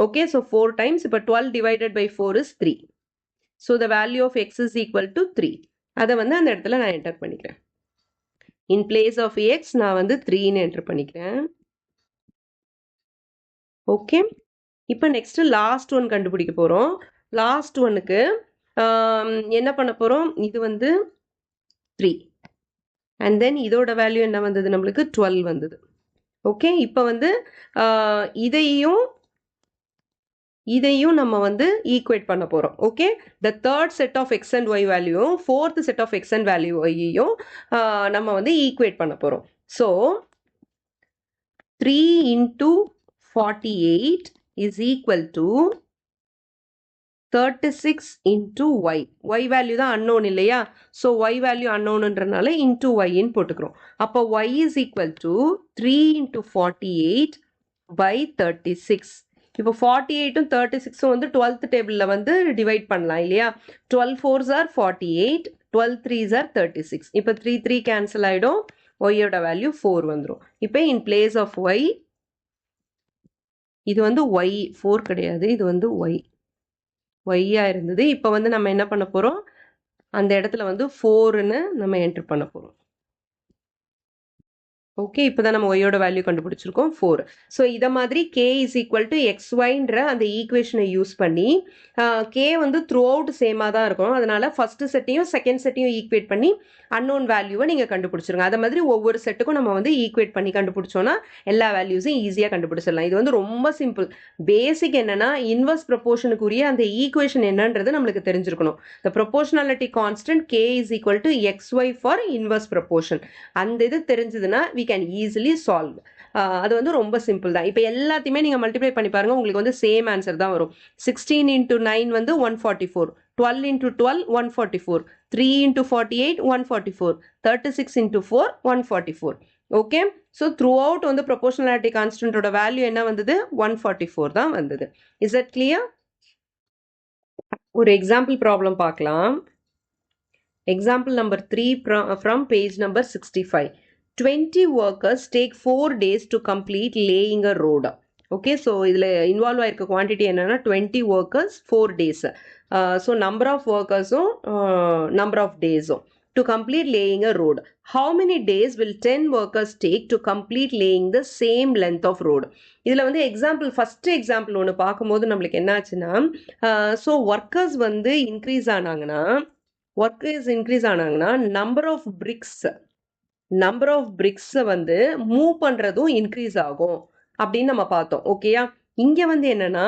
ஓகே, ஸோ 4 times, இப்போ 12 divided by 4 is 3. So the value of x is equal to 3. அதை வந்து அந்த இடத்துல நான் என்டர் பண்ணிக்கிறேன். in place of x நான் வந்து 3ன்னு என்டர் பண்ணிக்கிறேன். ஓகே, இப்போ நெக்ஸ்ட் லாஸ்ட் ஒன் கண்டுபிடிக்க போகிறோம். லாஸ்ட் ஒன்னுக்கு என்ன பண்ண போகிறோம், இது வந்து 3 அண்ட் தென் இதோட வேல்யூ என்ன வந்தது, நம்மளுக்கு 12 வந்தது. ஓகே, இப்போ வந்து இதையும் நம்ம வந்து ஈக்குவேட் பண்ண போகிறோம். Okay, the third set of x and y வேல்யூவும் fourth set of x and value ஒய்யையும் நம்ம வந்து ஈக்குவேட் பண்ண போகிறோம். So 3 into 48 is equal to 36 into y. y value தான் unknown இல்லையா? So y value unknownன்றனால into y ன்னு போட்டுக்கிறோம். அப்போ y is equal to 3 into 48 by 36. இப்போ 48ம் 36ம் வந்து 12th டேபிளில் வந்து டிவைட் பண்ணலாம் இல்லையா? 12 4s are 48, 12 3s are 36. இப்போ 3 3 கேன்சல் ஆகிடும், ஒய்யோட வேல்யூ 4 வந்துடும். இப்போ இன் பிளேஸ் ஆஃப் ஒய், இது வந்து ஒய் 4 கிடையாது, இது வந்து ஒய் ஒய்யா இருந்தது. இப்போ வந்து நம்ம என்ன பண்ண போகிறோம், அந்த இடத்துல வந்து 4ன்னு நம்ம என்டர் பண்ண போகிறோம். ஓகே, இப்போ தான் நம்ம ஒய்யோட வேல்யூ கண்டுபிடிச்சிருக்கோம் 4. ஸோ இதை மாதிரி கே இஸ் ஈக்குவல் டு எக்ஸ்ஒய்ன்ற அந்த ஈக்குவேஷனை யூஸ் பண்ணி கே வந்து த்ரூ அவுட் சேமாக தான் இருக்கும். அதனால ஃபர்ஸ்ட் செட்டையும் செகண்ட் செட்டையும் ஈக்குவேட் பண்ணி அன்னோன் வேல்யூவை நீங்கள் கண்டுபிடிச்சிருங்க. அதை மாதிரி ஒவ்வொரு செட்டுக்கும் நம்ம வந்து ஈக்குவேட் பண்ணி கண்டுபிடிச்சோன்னா எல்லா வேல்யூஸையும் ஈஸியாக கண்டுபிடிச்சிடலாம். இது வந்து ரொம்ப சிம்பிள். பேசிக் என்னன்னா, இன்வர்ஸ் ப்ரொபோர்ஷனுக்குரிய அந்த ஈக்குவேஷன் என்னன்றது நம்மளுக்கு தெரிஞ்சிருக்கணும். The proportionality constant k is equal to x y for inverse proportion. அந்த இது தெரிஞ்சதுன்னா we can easily solve. அது வந்து ரொம்ப சிம்பிள் தான். இப்போ எல்லாத்தையுமே நீங்கள் மல்டிப்ளை பண்ணி பாருங்க, உங்களுக்கு வந்து சேம் ஆன்சர் தான் வரும். 16 into 9 வந்து 144, 12 into 12 144, 3 into 48 144, 36 into 4 144. Okay, so throughout வந்து ப்ரொபோர்ஷனாலிட்டி கான்ஸ்டன்டோட வேல்யூ என்ன வந்தது, 144 தான் வந்தது. Is that clear? ஒரு எக்ஸாம்பிள் ப்ராப்ளம் பார்க்கலாம். Example number 3 from page number 65. 20 workers take 4 days to complete laying a road. Okay, so இதில் இன்வால்வ் ஆயிருக்க குவான்டிட்டி என்னன்னா 20 workers 4 days. So number of ஒர்க்கர்ஸும் நம்பர் ஆஃப் டேஸும் to complete laying a road. How many days will 10 workers take to complete laying the same length of road? இதில் வந்து எக்ஸாம்பிள், ஃபஸ்ட்டு எக்ஸாம்பிள் ஒன்று பார்க்கும்போது நம்மளுக்கு என்ன ஆச்சுன்னா, ஸோ ஒர்க்கர்ஸ் வந்து இன்க்ரீஸ் ஆனாங்கன்னா நம்பர் ஆஃப் பிரிக்ஸை வந்து மூவ் பண்ணுறதும் இன்க்ரீஸ் ஆகும் அப்படின்னு நம்ம பார்த்தோம். ஓகேயா, இங்கே வந்து என்னன்னா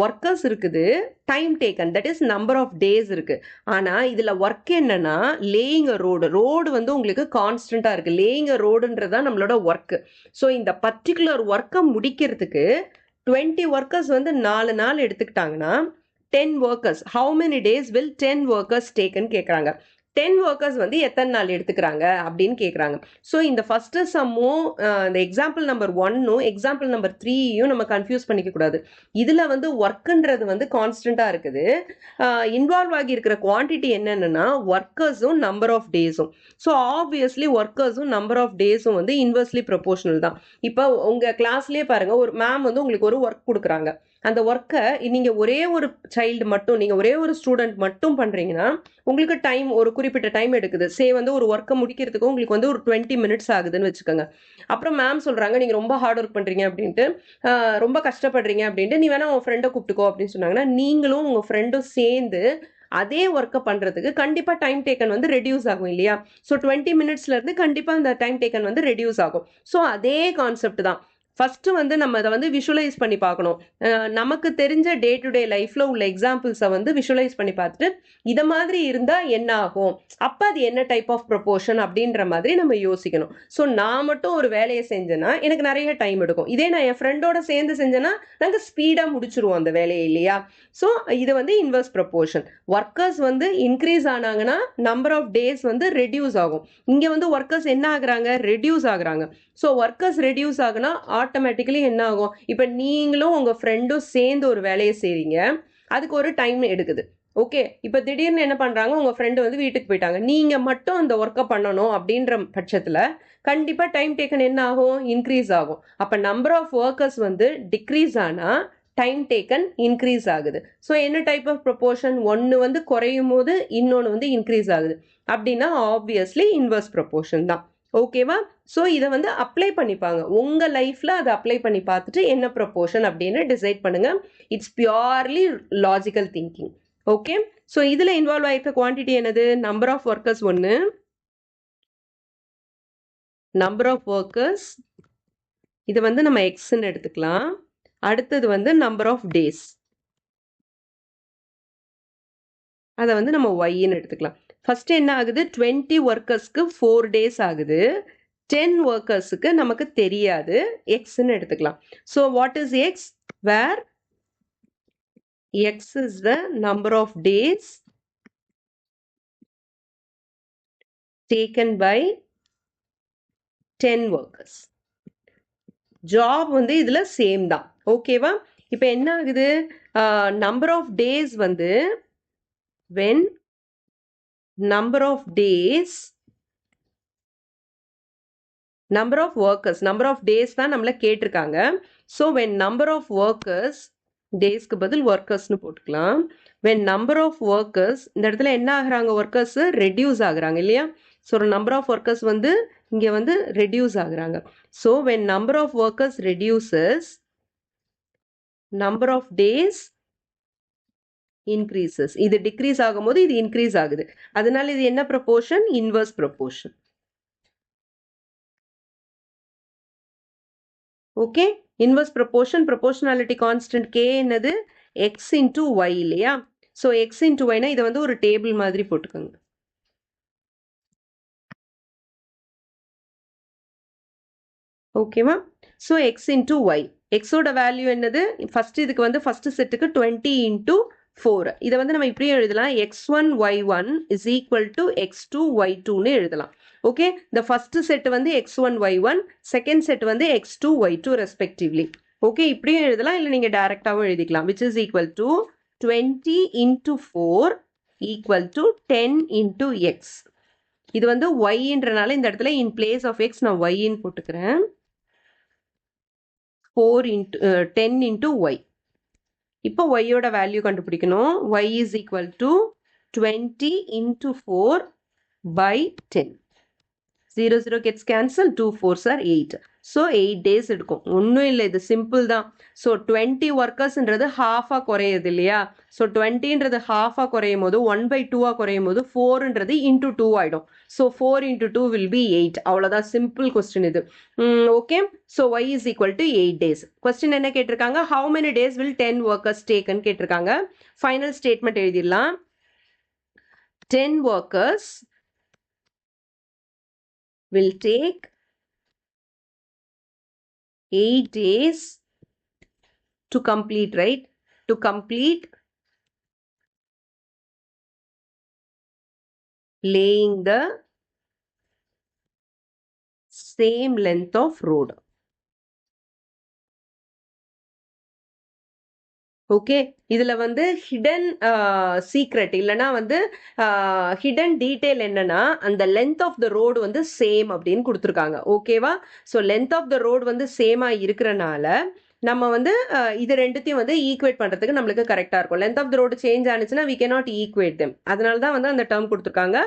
ஒர்க்கர்ஸ் இருக்குது, time taken that is number of days இருக்குது. ஆனால் இதில் ஒர்க் என்னன்னா லேயிங் அ ரோடு வந்து உங்களுக்கு கான்ஸ்டண்ட்டாக இருக்குது. லேயிங் அ ரோடுன்றது தான் நம்மளோட ஒர்க்கு. ஸோ இந்த பர்டிகுலர் ஒர்க்கை முடிக்கிறதுக்கு 20 ஒர்க்கர்ஸ் வந்து 4 நாள் எடுத்துக்கிட்டாங்கன்னா 10 workers, how many days will 10 workers taken கேட்குறாங்க. 10 ஒர்க்கர்ஸ் வந்து எத்தனை நாள் எடுத்துக்கிறாங்க அப்படின்னு கேட்குறாங்க. ஸோ இந்த ஃபஸ்ட்டு சம்மும் இந்த எக்ஸாம்பிள் நம்பர் 1ம் எக்ஸாம்பிள் நம்பர் 3யும் நம்ம கன்ஃபியூஸ் பண்ணிக்க கூடாது. இதில் வந்து ஒர்க்குன்றது வந்து கான்ஸ்டண்ட்டாக இருக்குது. இன்வால்வ் ஆகி இருக்கிற குவான்டிட்டி என்னென்னா ஒர்க்கர்ஸும் நம்பர் ஆஃப் டேஸும். ஸோ ஆப்வியஸ்லி ஒர்க்கர்ஸும் நம்பர் ஆஃப் டேஸும் வந்து இன்வெர்ஸ்லி ப்ரொபோர்ஷனல் தான். இப்போ உங்கள் கிளாஸ்லேயே பாருங்கள், ஒரு மேம் வந்து உங்களுக்கு ஒரு ஒர்க் கொடுக்குறாங்க. அந்த ஒர்க்கை நீங்கள் ஒரே ஒரு சைல்டு மட்டும், நீங்கள் ஒரே ஒரு ஸ்டூடெண்ட் மட்டும் பண்ணுறீங்கன்னா உங்களுக்கு டைம் ஒரு குறிப்பிட்ட டைம் எடுக்குது. வந்து ஒரு ஒர்க்கை முடிக்கிறதுக்கு உங்களுக்கு வந்து ஒரு 20 minutes ஆகுதுன்னு வச்சுக்கோங்க. அப்புறம் மேம் சொல்கிறாங்க, நீங்கள் ரொம்ப ஹார்ட் ஒர்க் பண்ணுறீங்க அப்படின்ட்டு, ரொம்ப கஷ்டப்படுறீங்க அப்படின்ட்டு, நீ வேணா உன் ஃப்ரெண்டை கூப்பிட்டுக்கோ அப்படின்னு சொன்னாங்கன்னா நீங்களும் உங்கள் ஃப்ரெண்டும் சேர்ந்து அதே ஒர்க்கை பண்ணுறதுக்கு கண்டிப்பாக டைம் டேக்கன் வந்து ரெடியூஸ் ஆகும் இல்லையா? ஸோ 20 minutesலேருந்து கண்டிப்பாக இந்த டைம் டேக்கன் வந்து ரெடியூஸ் ஆகும். ஸோ அதே கான்செப்ட் தான். ஃபஸ்ட்டு வந்து நம்ம அதை வந்து விஷுவலைஸ் பண்ணி பார்க்கணும். நமக்கு தெரிஞ்ச டே டு டே லைஃப்பில் உள்ள எக்ஸாம்பிள்ஸை வந்து விஷுவலைஸ் பண்ணி பார்த்துட்டு இதை மாதிரி இருந்தால் என்ன ஆகும், அப்போ அது என்ன டைப் ஆஃப் ப்ரொபோர்ஷன் அப்படின்ற மாதிரி நம்ம யோசிக்கணும். ஸோ நான் மட்டும் ஒரு வேலையை செஞ்சேன்னா எனக்கு நிறைய டைம் எடுக்கும். இதே நான் என் ஃப்ரெண்டோட சேர்ந்து செஞ்சேன்னா நாங்கள் ஸ்பீடாக முடிச்சிருவோம் அந்த வேலையை இல்லையா? ஸோ இது வந்து இன்வெர்ஸ் ப்ரொபோர்ஷன். ஒர்க்கர்ஸ் வந்து இன்க்ரீஸ் ஆனாங்கன்னா நம்பர் ஆஃப் டேஸ் வந்து ரெடியூஸ் ஆகும். இங்கே வந்து ஒர்க்கர்ஸ் என்ன ஆகுறாங்க, ரெடியூஸ் ஆகுறாங்க. ஸோ ஒர்க்கர்ஸ் ரெடியூஸ் ஆகுனா ஆட்டோமேட்டிக்கலி என்ன ஆகும், இப்போ நீங்களும் உங்கள் ஃப்ரெண்டும் சேர்ந்து ஒரு வேலையை செய்கிறீங்க, அதுக்கு ஒரு டைம் எடுக்குது. ஓகே, இப்போ திடீர்னு என்ன பண்றாங்க, உங்க ஃப்ரெண்டு வந்து வீட்டுக்கு போயிட்டாங்க, நீங்க மட்டும் அந்த ஒர்க்கை பண்ணணும் அப்படின்ற பட்சத்துல கண்டிப்பா டைம் டேக்கன் என்ன ஆகும், இன்க்ரீஸ் ஆகும். அப்ப நம்பர் ஆஃப் ஒர்க்கர்ஸ் வந்து டிக்ரீஸ் ஆனா டைம் டேக்கன் இன்க்ரீஸ் ஆகுது. ஸோ என்ன டைப் ஆஃப் ப்ரொபோர்ஷன், ஒன்று வந்து குறையும் போது இன்னொன்று வந்து இன்க்ரீஸ் ஆகுது அப்படின்னா ஆப்வியஸ்லி இன்வர்ஸ் ப்ரொபோர்ஷன் தான். ஓகேவா? ஸோ இதை வந்து அப்ளை பண்ணிப்பாங்க உங்க லைஃப்ல, அதை அப்ளை பண்ணி பார்த்துட்டு என்ன ப்ரொபோர்ஷன் அப்படின்னு டிசைட் பண்ணுங்க. It's purely logical thinking. Okay, so இதுல இன்வால்வ் ஆயிருக்க குவான்டிட்டி என்னது, நம்பர் ஆஃப் ஒர்க்கர்ஸ் ஒன்று, நம்பர் ஆஃப் ஒர்க்கர்ஸ் இது வந்து நம்ம எக்ஸ்ன்னு எடுத்துக்கலாம். அடுத்தது வந்து நம்பர் ஆஃப் டேஸ், அதை வந்து நம்ம ஒய்ன்னு எடுத்துக்கலாம். ஃபர்ஸ்ட் என்ன ஆகுது, 20 ஒர்க்கர்ஸ்க்கு 4 days ஆகுது. 10 ஒர்க்கர்ஸுக்கு நமக்கு தெரியாது, எக்ஸ்ன்னு எடுத்துக்கலாம். So what is x, where x is the number of days taken by 10 workers. Job வந்து இதுல சேம் தான். ஓகேவா? இப்போ என்ன ஆகுது, நம்பர் ஆஃப் டேஸ் வந்து when number of days, number of workers, number of days தான் நம்மள கேட்டிருக்காங்க. So when number of workers, டேஸ்க்கு பதில் ஒர்க்கர்ஸ்னு போட்டுக்கலாம். when number of workers, இந்த இடத்துல என்ன ஆகுறாங்க, ஒர்க்கர்ஸ் ரெடியூஸ் ஆகுறாங்க இல்லையா? ஸோ நம்பர் ஆஃப் ஒர்க்கர்ஸ் வந்து இங்கே வந்து ரெடியூஸ் ஆகுறாங்க. So when number of workers reduces, number of days increases. இது டிக்ரீஸ் ஆகும்போது இது இன்க்ரீஸ் ஆகுது. அதனால இது என்ன proportion, inverse proportion. Okay, inverse proportion, proportionality constant K என்னது, எக்ஸ் இன்டூ ஒய் இல்லையா? ஸோ எக்ஸ் இன்டூ ஒய்னா இதை வந்து ஒரு டேபிள் மாதிரி போட்டுக்கோங்க. ஓகேவா? ஸோ எக்ஸ் இன்டூ ஒய், எக்ஸோட வேல்யூ என்னது, ஃபர்ஸ்ட் இதுக்கு வந்து ஃபர்ஸ்ட் செட்டுக்கு 20 இன்டூ 4. இதை வந்து நம்ம இப்படியும் எழுதலாம், x1 y1 is equal to x2 y2ன்னு எழுதலாம். ஓகே, இந்த ஃபர்ஸ்ட் செட் வந்து x1 y1, செகண்ட் செட் வந்து x2 y2 ரெஸ்பெக்டிவ்லி. ஓகே, இப்படியும் எழுதலாம், இல்லை நீங்க டைரக்டாவும் எழுதிக்கலாம். Which is equal to 20 into 4 equal to 10 into X. இது வந்து ஒய்ன்றனால இந்த இடத்துல இன் பிளேஸ் ஆஃப் எக்ஸ் நான் ஒய்ன்னு போட்டுக்கிறேன். 10 இன்டூ ஒய். இப்போ ஒய்யோட வேல்யூ கண்டுபிடிக்கணும். y is equal to 20 into 4 by 10. 0 0 gets cancelled, 2 4s are 8. So 8 days எடுக்கும். ஒன்றும் இல்லை, இது சிம்பிள் தான். ஸோ 20 ஒர்க்கர்ஸ்ன்றது ஹாஃபாக குறையுது இல்லையா? ஸோ 20ன்றது ஹாஃபாக குறையும் போது 1/2 குறையும் போது 4ன்றது இன்டூ 2 ஆகிடும். So 4 into 2 will be 8. அவ்வளோதான், சிம்பிள் கொஸ்டின் இது. Okay, so y is equal to 8 days. Question என்ன கேட்டிருக்காங்க, how many days will 10 workers take ன்னு கேட்டிருக்காங்க. ஃபைனல் ஸ்டேட்மெண்ட் எழுதிடலாம். 10 workers will take 8 days to complete, right? To complete laying the same length of road. Okay, இதுல வந்து ஹிடன் சீக்ரெட் இல்லைன்னா வந்து ஹிடன் டீட்டெயில் என்னன்னா, அந்த லென்த் ஆஃப் த ரோடு வந்து சேம் அப்படின்னு கொடுத்துருக்காங்க. ஓகேவா? So length of the road வந்து சேமா இருக்கிறனால நம்ம வந்து இது ரெண்டுத்தையும் வந்து ஈக்குவேட் பண்றதுக்கு நம்மளுக்கு கரெக்டா இருக்கும். Length of the road change ஆனிச்சுன்னா we cannot equate them. அதனால தான் வந்து அந்த டேர்ம் கொடுத்துருக்காங்க,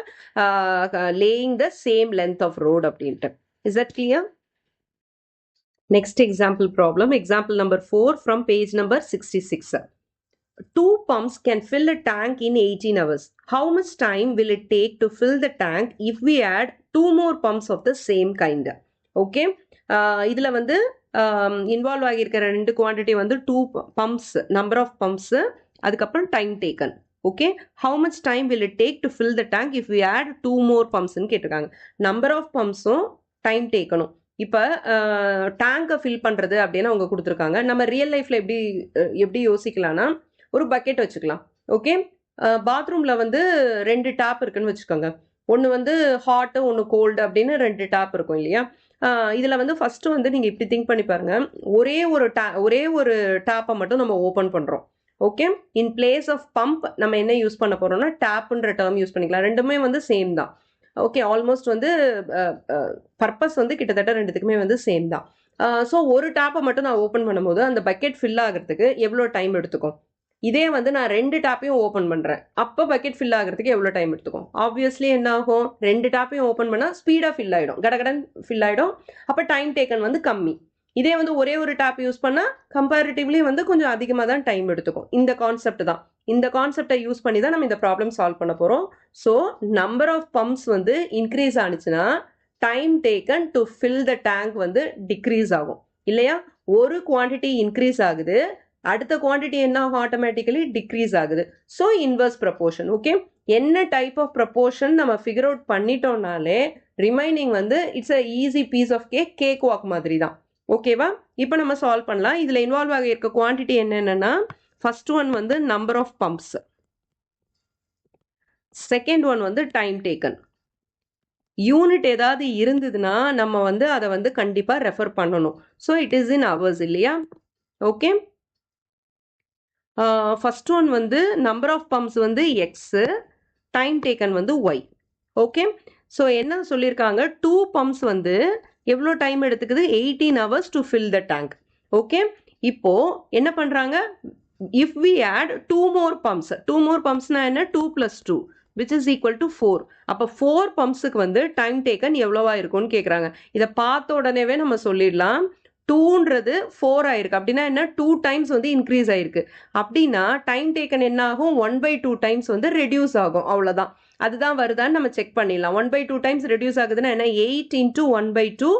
laying the same length of road அப்படின்ட்டு. Is that clear? Next example problem, example number 4 from page number 66. 2 pumps can fill a tank in 18 hours. How much time will it take to fill the tank if we add 2 more pumps of the same kind? Okay, இதில் வந்து இன்வால்வ் ஆகியிருக்கிற ரெண்டு குவான்டிட்டி வந்து 2 pumps, நம்பர் ஆஃப் பம்ப்ஸ், அதுக்கப்புறம் time taken. Okay, how much time will it take to fill the tank if we add 2 more pumpsன்னு கேட்டிருக்காங்க. நம்பர் ஆஃப் பம்ப்ஸும் டைம் டேக்கனும். இப்போ டேங்கை ஃபில் பண்ணுறது அப்படின்னு அவங்க கொடுத்துருக்காங்க. நம்ம ரியல் லைஃப்பில் எப்படி யோசிக்கலாம்னா, ஒரு பக்கெட் வச்சுக்கலாம். ஓகே, பாத்ரூமில் வந்து 2 டேப் இருக்குன்னு வச்சுக்கோங்க. ஒன்று வந்து ஹாட்டு, ஒன்று கோல்டு அப்படின்னு 2 டேப் இருக்கும் இல்லையா? இதில் வந்து ஃபஸ்ட்டு வந்து நீங்கள் இப்படி திங்க் பண்ணி பாருங்கள், ஒரே ஒரு டேப்பை மட்டும் நம்ம ஓப்பன் பண்ணுறோம். Okay. In place of pump நம்ம என்ன யூஸ் பண்ண போறோம்னா டேப்ன்ற டேர்ம் யூஸ் பண்ணிக்கலாம். ரெண்டுமே வந்து சேம் தான். ஓகே, ஆல்மோஸ்ட் வந்து பர்பஸ் வந்து கிட்டத்தட்ட ரெண்டுத்துக்குமே வந்து சேம் தான். ஸோ ஒரு டேப்பை மட்டும் நான் ஓப்பன் பண்ணும்போது அந்த பக்கெட் ஃபில் ஆகிறதுக்கு எவ்வளோ டைம் எடுத்துக்கும்? இதே வந்து நான் ரெண்டு டேப்பையும் ஓப்பன் பண்ணுறேன், அப்போ பக்கெட் ஃபில் ஆகிறதுக்கு எவ்வளோ டைம் எடுத்துக்கும்? ஆப்வியஸ்லி என்ன ஆகும்? ரெண்டு டேப்பையும் ஓப்பன் பண்ணால் ஸ்பீடாக ஃபில் ஆகிடும், கடகடன் ஃபில் ஆகிடும். அப்போ டைம் டேக்கன் வந்து கம்மி. இதே வந்து ஒரே ஒரு டேப் யூஸ் பண்ணால் கம்பேரிட்டிவ்லி வந்து கொஞ்சம் அதிகமாக தான் டைம் எடுத்துக்கும். இந்த கான்செப்ட் தான், இந்த கான்செப்டை யூஸ் பண்ணி தான் நம்ம இந்த ப்ராப்ளம் சால்வ் பண்ண போகிறோம். ஸோ நம்பர் ஆஃப் பம்ப்ஸ் வந்து இன்க்ரீஸ் ஆனிச்சுன்னா time taken to fill the tank வந்து டிக்ரீஸ் ஆகும் இல்லையா? ஒரு குவான்டிட்டி இன்க்ரீஸ் ஆகுது, அடுத்த குவான்டிட்டி என்ன ஆகும்? ஆட்டோமேட்டிக்கலி டிக்ரீஸ் ஆகுது. So inverse proportion. ஓகே, என்ன டைப் ஆஃப் ப்ரப்போர்ஷன் நம்ம ஃபிகர் அவுட் பண்ணிட்டோம்னாலே ரிமைனிங் வந்து it's a easy piece of cake walk மாதிரி தான். ஓகேவா? இப்போ நம்ம சால்வ் பண்ணலாம். இதில் இன்வால்வ் ஆகி இருக்க குவான்டிட்டி என்னென்னா, ஃபர்ஸ்ட் ஒன் வந்து number of pumps, second one வந்து டைம் டேக்கன். யூனிட் ஏதாவது இருந்ததுன்னா நம்ம வந்து அதை வந்து கண்டிப்பாக ரெஃபர் பண்ணணும். So it is in hours இல்லையா? ஓகே, ஃபர்ஸ்ட் ஒன் வந்து நம்பர் ஆஃப் பம்ப்ஸ் வந்து எக்ஸு, டைம் டேக்கன் வந்து ஒய். ஓகே, ஸோ என்ன சொல்லியிருக்காங்க? 2 பம்ப்ஸ் வந்து எவ்வளோ டைம் எடுத்துக்குது? 18 hours to fill the tank. Okay, இப்போ என்ன பண்ணுறாங்க? If we add 2 more pumps, 2 more pumpsனா என்ன? 2 + 2 which is equal to 4. அப்போ 4 பம்ப்ஸுக்கு வந்து டைம் டேக்கன் எவ்வளோவா இருக்கும்னு கேட்குறாங்க. இதை பார்த்த உடனேவே நம்ம சொல்லிடலாம், 2ன்றது 4 ஆயிருக்கு அப்படின்னா என்ன? 2 டைம்ஸ் வந்து இன்க்ரீஸ் ஆயிருக்கு. அப்படின்னா டைம் டேக்கன் என்ன ஆகும்? 1/2 டைம்ஸ் வந்து ரெடியூஸ் ஆகும், அவ்வளோதான். அதுதான் வருதான்னு நம்ம செக் பண்ணிடலாம். 1/2 டைம்ஸ் ரெடியூஸ் ஆகுதுன்னா என்ன? 8 × 1/2,